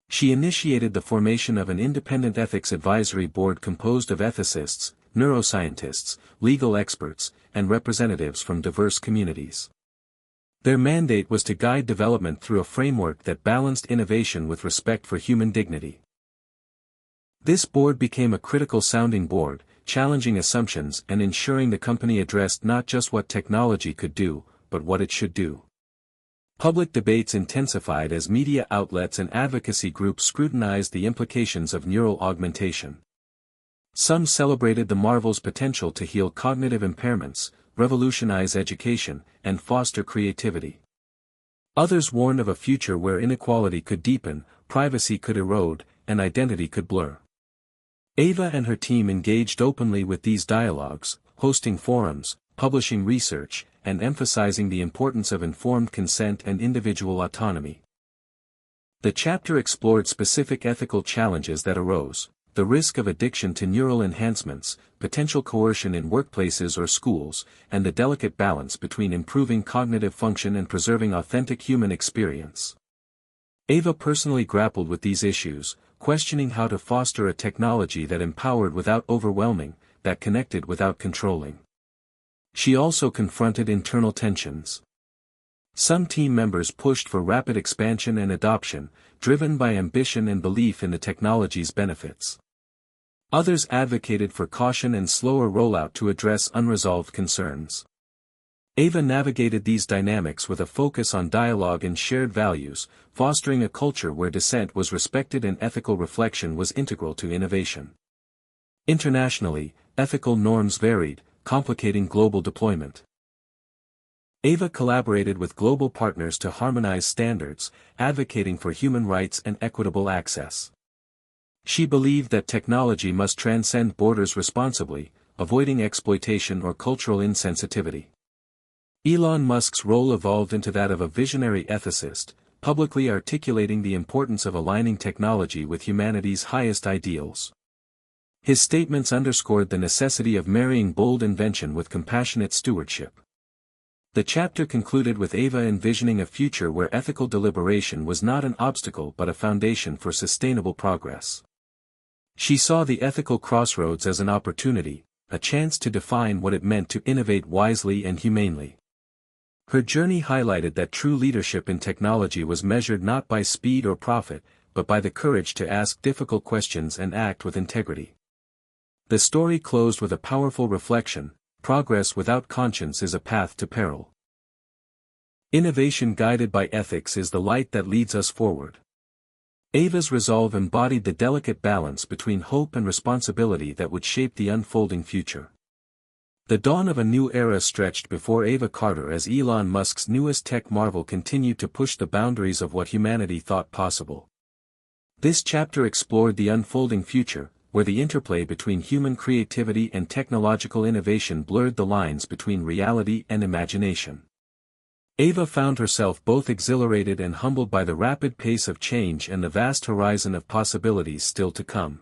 She initiated the formation of an independent ethics advisory board composed of ethicists, neuroscientists, legal experts, and representatives from diverse communities. Their mandate was to guide development through a framework that balanced innovation with respect for human dignity. This board became a critical sounding board, challenging assumptions and ensuring the company addressed not just what technology could do, but what it should do. Public debates intensified as media outlets and advocacy groups scrutinized the implications of neural augmentation. Some celebrated the marvel's potential to heal cognitive impairments, revolutionize education, and foster creativity. Others warned of a future where inequality could deepen, privacy could erode, and identity could blur. Ava and her team engaged openly with these dialogues, hosting forums, publishing research, and emphasizing the importance of informed consent and individual autonomy. The chapter explored specific ethical challenges that arose: the risk of addiction to neural enhancements, potential coercion in workplaces or schools, and the delicate balance between improving cognitive function and preserving authentic human experience. Ava personally grappled with these issues, questioning how to foster a technology that empowered without overwhelming, that connected without controlling. She also confronted internal tensions. Some team members pushed for rapid expansion and adoption, driven by ambition and belief in the technology's benefits. Others advocated for caution and slower rollout to address unresolved concerns. Ava navigated these dynamics with a focus on dialogue and shared values, fostering a culture where dissent was respected and ethical reflection was integral to innovation. Internationally, ethical norms varied, complicating global deployment. Ava collaborated with global partners to harmonize standards, advocating for human rights and equitable access. She believed that technology must transcend borders responsibly, avoiding exploitation or cultural insensitivity. Elon Musk's role evolved into that of a visionary ethicist, publicly articulating the importance of aligning technology with humanity's highest ideals. His statements underscored the necessity of marrying bold invention with compassionate stewardship. The chapter concluded with Ava envisioning a future where ethical deliberation was not an obstacle but a foundation for sustainable progress. She saw the ethical crossroads as an opportunity, a chance to define what it meant to innovate wisely and humanely. Her journey highlighted that true leadership in technology was measured not by speed or profit, but by the courage to ask difficult questions and act with integrity. The story closed with a powerful reflection: progress without conscience is a path to peril. Innovation guided by ethics is the light that leads us forward. Ava's resolve embodied the delicate balance between hope and responsibility that would shape the unfolding future. The dawn of a new era stretched before Ava Carter as Elon Musk's newest tech marvel continued to push the boundaries of what humanity thought possible. This chapter explored the unfolding future, where the interplay between human creativity and technological innovation blurred the lines between reality and imagination. Ava found herself both exhilarated and humbled by the rapid pace of change and the vast horizon of possibilities still to come.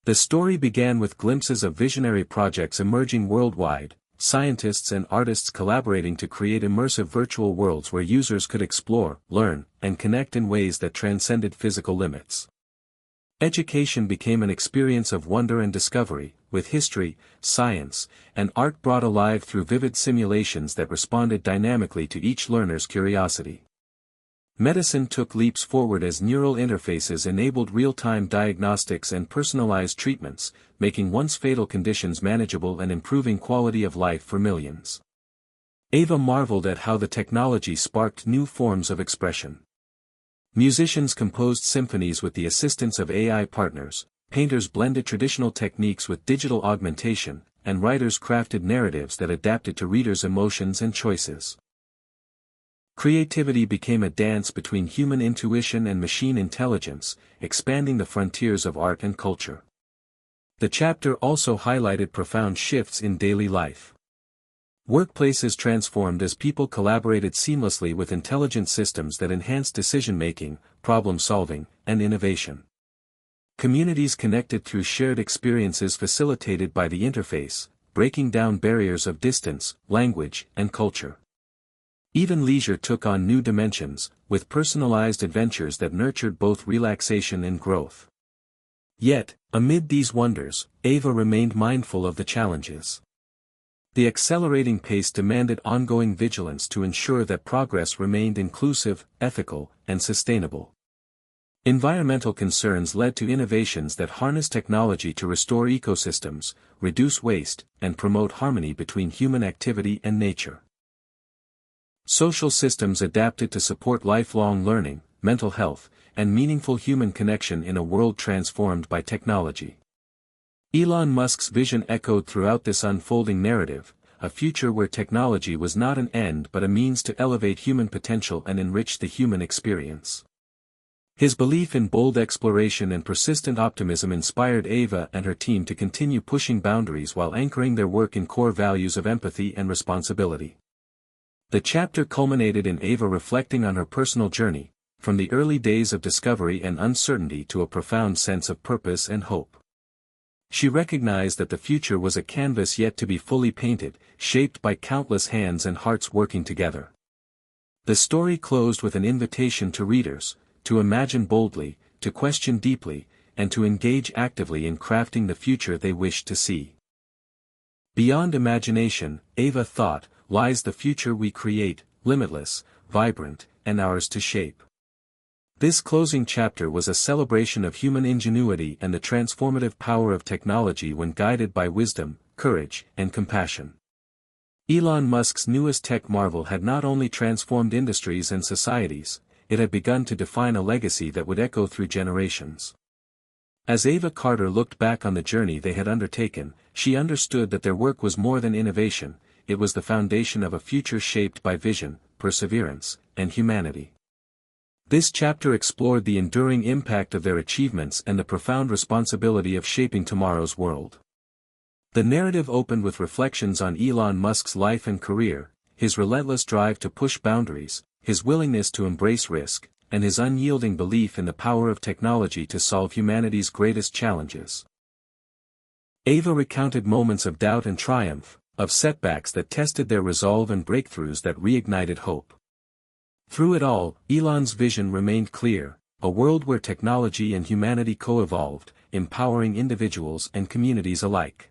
The story began with glimpses of visionary projects emerging worldwide, scientists and artists collaborating to create immersive virtual worlds where users could explore, learn, and connect in ways that transcended physical limits. Education became an experience of wonder and discovery, with history, science, and art brought alive through vivid simulations that responded dynamically to each learner's curiosity. Medicine took leaps forward as neural interfaces enabled real-time diagnostics and personalized treatments, making once fatal conditions manageable and improving quality of life for millions. Ava marveled at how the technology sparked new forms of expression. Musicians composed symphonies with the assistance of AI partners, painters blended traditional techniques with digital augmentation, and writers crafted narratives that adapted to readers' emotions and choices. Creativity became a dance between human intuition and machine intelligence, expanding the frontiers of art and culture. The chapter also highlighted profound shifts in daily life. Workplaces transformed as people collaborated seamlessly with intelligent systems that enhanced decision-making, problem-solving, and innovation. Communities connected through shared experiences facilitated by the interface, breaking down barriers of distance, language, and culture. Even leisure took on new dimensions, with personalized adventures that nurtured both relaxation and growth. Yet, amid these wonders, Ava remained mindful of the challenges. The accelerating pace demanded ongoing vigilance to ensure that progress remained inclusive, ethical, and sustainable. Environmental concerns led to innovations that harness technology to restore ecosystems, reduce waste, and promote harmony between human activity and nature. Social systems adapted to support lifelong learning, mental health, and meaningful human connection in a world transformed by technology. Elon Musk's vision echoed throughout this unfolding narrative, a future where technology was not an end but a means to elevate human potential and enrich the human experience. His belief in bold exploration and persistent optimism inspired Ava and her team to continue pushing boundaries while anchoring their work in core values of empathy and responsibility. The chapter culminated in Ava reflecting on her personal journey, from the early days of discovery and uncertainty to a profound sense of purpose and hope. She recognized that the future was a canvas yet to be fully painted, shaped by countless hands and hearts working together. The story closed with an invitation to readers, to imagine boldly, to question deeply, and to engage actively in crafting the future they wished to see. Beyond imagination, Ava thought, lies the future we create, limitless, vibrant, and ours to shape. This closing chapter was a celebration of human ingenuity and the transformative power of technology when guided by wisdom, courage, and compassion. Elon Musk's newest tech marvel had not only transformed industries and societies, it had begun to define a legacy that would echo through generations. As Ava Carter looked back on the journey they had undertaken, she understood that their work was more than innovation, it was the foundation of a future shaped by vision, perseverance, and humanity. This chapter explored the enduring impact of their achievements and the profound responsibility of shaping tomorrow's world. The narrative opened with reflections on Elon Musk's life and career, his relentless drive to push boundaries, his willingness to embrace risk, and his unyielding belief in the power of technology to solve humanity's greatest challenges. Ava recounted moments of doubt and triumph, of setbacks that tested their resolve and breakthroughs that reignited hope. Through it all, Elon's vision remained clear, a world where technology and humanity co-evolved, empowering individuals and communities alike.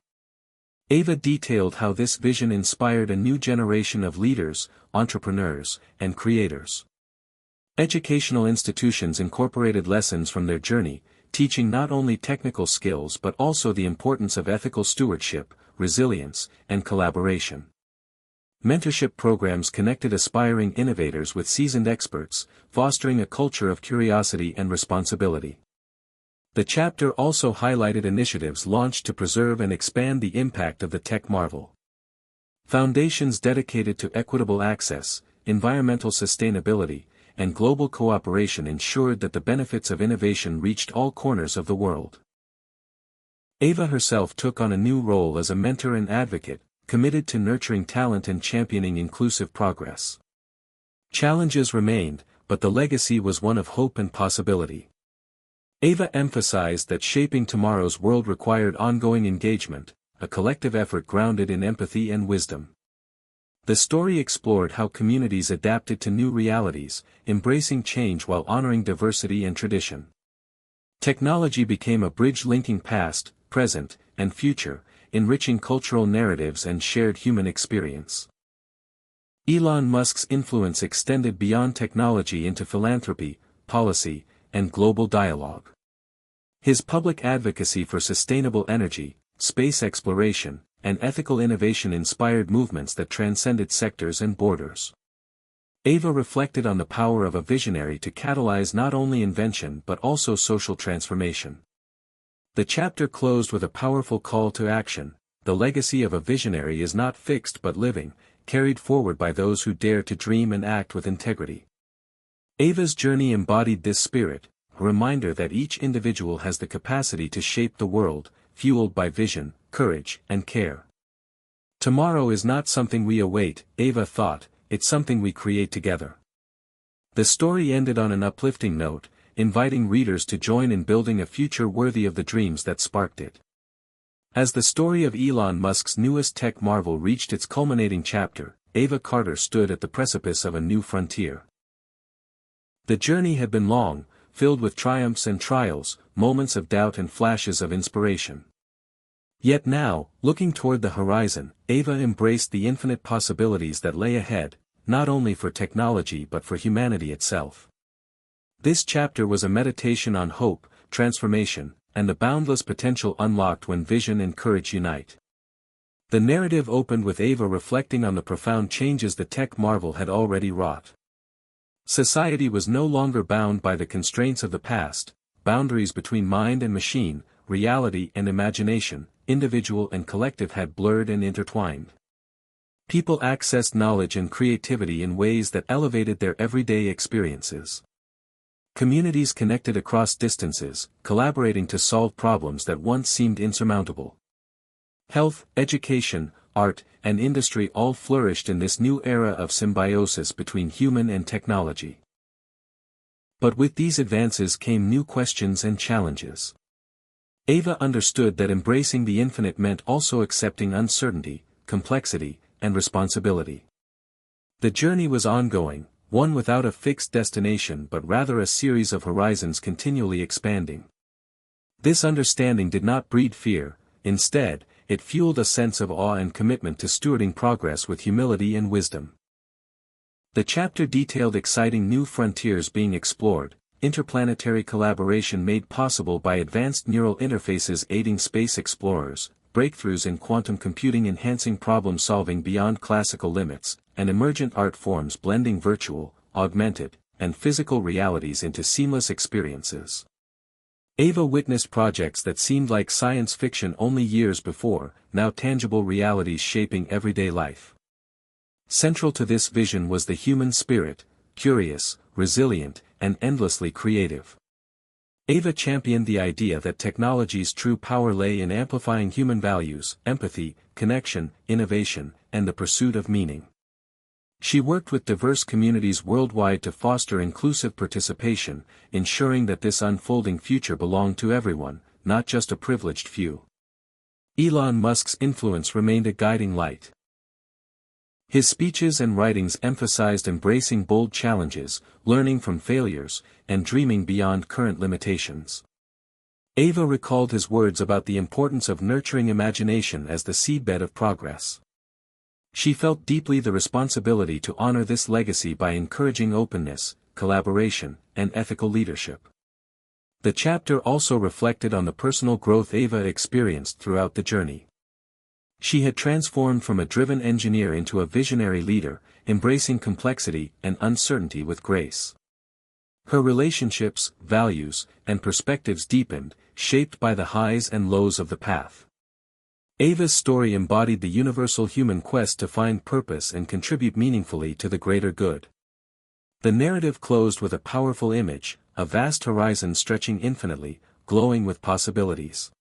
Ava detailed how this vision inspired a new generation of leaders, entrepreneurs, and creators. Educational institutions incorporated lessons from their journey, teaching not only technical skills but also the importance of ethical stewardship, resilience, and collaboration. Mentorship programs connected aspiring innovators with seasoned experts, fostering a culture of curiosity and responsibility. The chapter also highlighted initiatives launched to preserve and expand the impact of the tech marvel. Foundations dedicated to equitable access, environmental sustainability, and global cooperation ensured that the benefits of innovation reached all corners of the world. Ava herself took on a new role as a mentor and advocate, committed to nurturing talent and championing inclusive progress. Challenges remained, but the legacy was one of hope and possibility. Ava emphasized that shaping tomorrow's world required ongoing engagement, a collective effort grounded in empathy and wisdom. The story explored how communities adapted to new realities, embracing change while honoring diversity and tradition. Technology became a bridge linking past, present, and future, enriching cultural narratives and shared human experience. Elon Musk's influence extended beyond technology into philanthropy, policy, and global dialogue. His public advocacy for sustainable energy, space exploration, and ethical innovation inspired movements that transcended sectors and borders. Ava reflected on the power of a visionary to catalyze not only invention but also social transformation. The chapter closed with a powerful call to action: the legacy of a visionary is not fixed but living, carried forward by those who dare to dream and act with integrity. Ava's journey embodied this spirit, a reminder that each individual has the capacity to shape the world, fueled by vision, courage, and care. Tomorrow is not something we await, Ava thought, it's something we create together. The story ended on an uplifting note, inviting readers to join in building a future worthy of the dreams that sparked it. As the story of Elon Musk's newest tech marvel reached its culminating chapter, Ava Carter stood at the precipice of a new frontier. The journey had been long, filled with triumphs and trials, moments of doubt and flashes of inspiration. Yet now, looking toward the horizon, Ava embraced the infinite possibilities that lay ahead, not only for technology but for humanity itself. This chapter was a meditation on hope, transformation, and the boundless potential unlocked when vision and courage unite. The narrative opened with Ava reflecting on the profound changes the tech marvel had already wrought. Society was no longer bound by the constraints of the past, boundaries between mind and machine, reality and imagination, individual and collective had blurred and intertwined. People accessed knowledge and creativity in ways that elevated their everyday experiences. Communities connected across distances, collaborating to solve problems that once seemed insurmountable. Health, education, art, and industry all flourished in this new era of symbiosis between human and technology. But with these advances came new questions and challenges. Ava understood that embracing the infinite meant also accepting uncertainty, complexity, and responsibility. The journey was ongoing, one without a fixed destination but rather a series of horizons continually expanding. This understanding did not breed fear, instead, it fueled a sense of awe and commitment to stewarding progress with humility and wisdom. The chapter detailed exciting new frontiers being explored, interplanetary collaboration made possible by advanced neural interfaces aiding space explorers, breakthroughs in quantum computing enhancing problem-solving beyond classical limits, and emergent art forms blending virtual, augmented, and physical realities into seamless experiences. Ava witnessed projects that seemed like science fiction only years before, now tangible realities shaping everyday life. Central to this vision was the human spirit, curious, resilient, and endlessly creative. Ava championed the idea that technology's true power lay in amplifying human values, empathy, connection, innovation, and the pursuit of meaning. She worked with diverse communities worldwide to foster inclusive participation, ensuring that this unfolding future belonged to everyone, not just a privileged few. Elon Musk's influence remained a guiding light. His speeches and writings emphasized embracing bold challenges, learning from failures, and dreaming beyond current limitations. Ava recalled his words about the importance of nurturing imagination as the seedbed of progress. She felt deeply the responsibility to honor this legacy by encouraging openness, collaboration, and ethical leadership. The chapter also reflected on the personal growth Ava experienced throughout the journey. She had transformed from a driven engineer into a visionary leader, embracing complexity and uncertainty with grace. Her relationships, values, and perspectives deepened, shaped by the highs and lows of the path. Ava's story embodied the universal human quest to find purpose and contribute meaningfully to the greater good. The narrative closed with a powerful image, a vast horizon stretching infinitely, glowing with possibilities.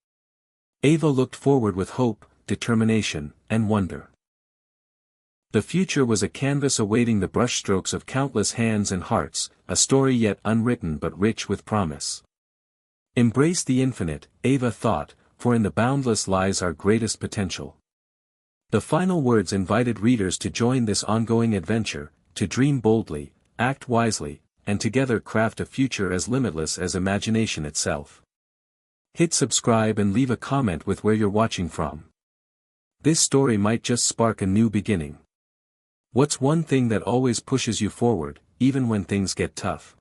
Ava looked forward with hope, determination, and wonder. The future was a canvas awaiting the brushstrokes of countless hands and hearts, a story yet unwritten but rich with promise. Embrace the infinite, Ava thought, for in the boundless lies our greatest potential. The final words invited readers to join this ongoing adventure, to dream boldly, act wisely, and together craft a future as limitless as imagination itself. Hit subscribe and leave a comment with where you're watching from. This story might just spark a new beginning. What's one thing that always pushes you forward, even when things get tough?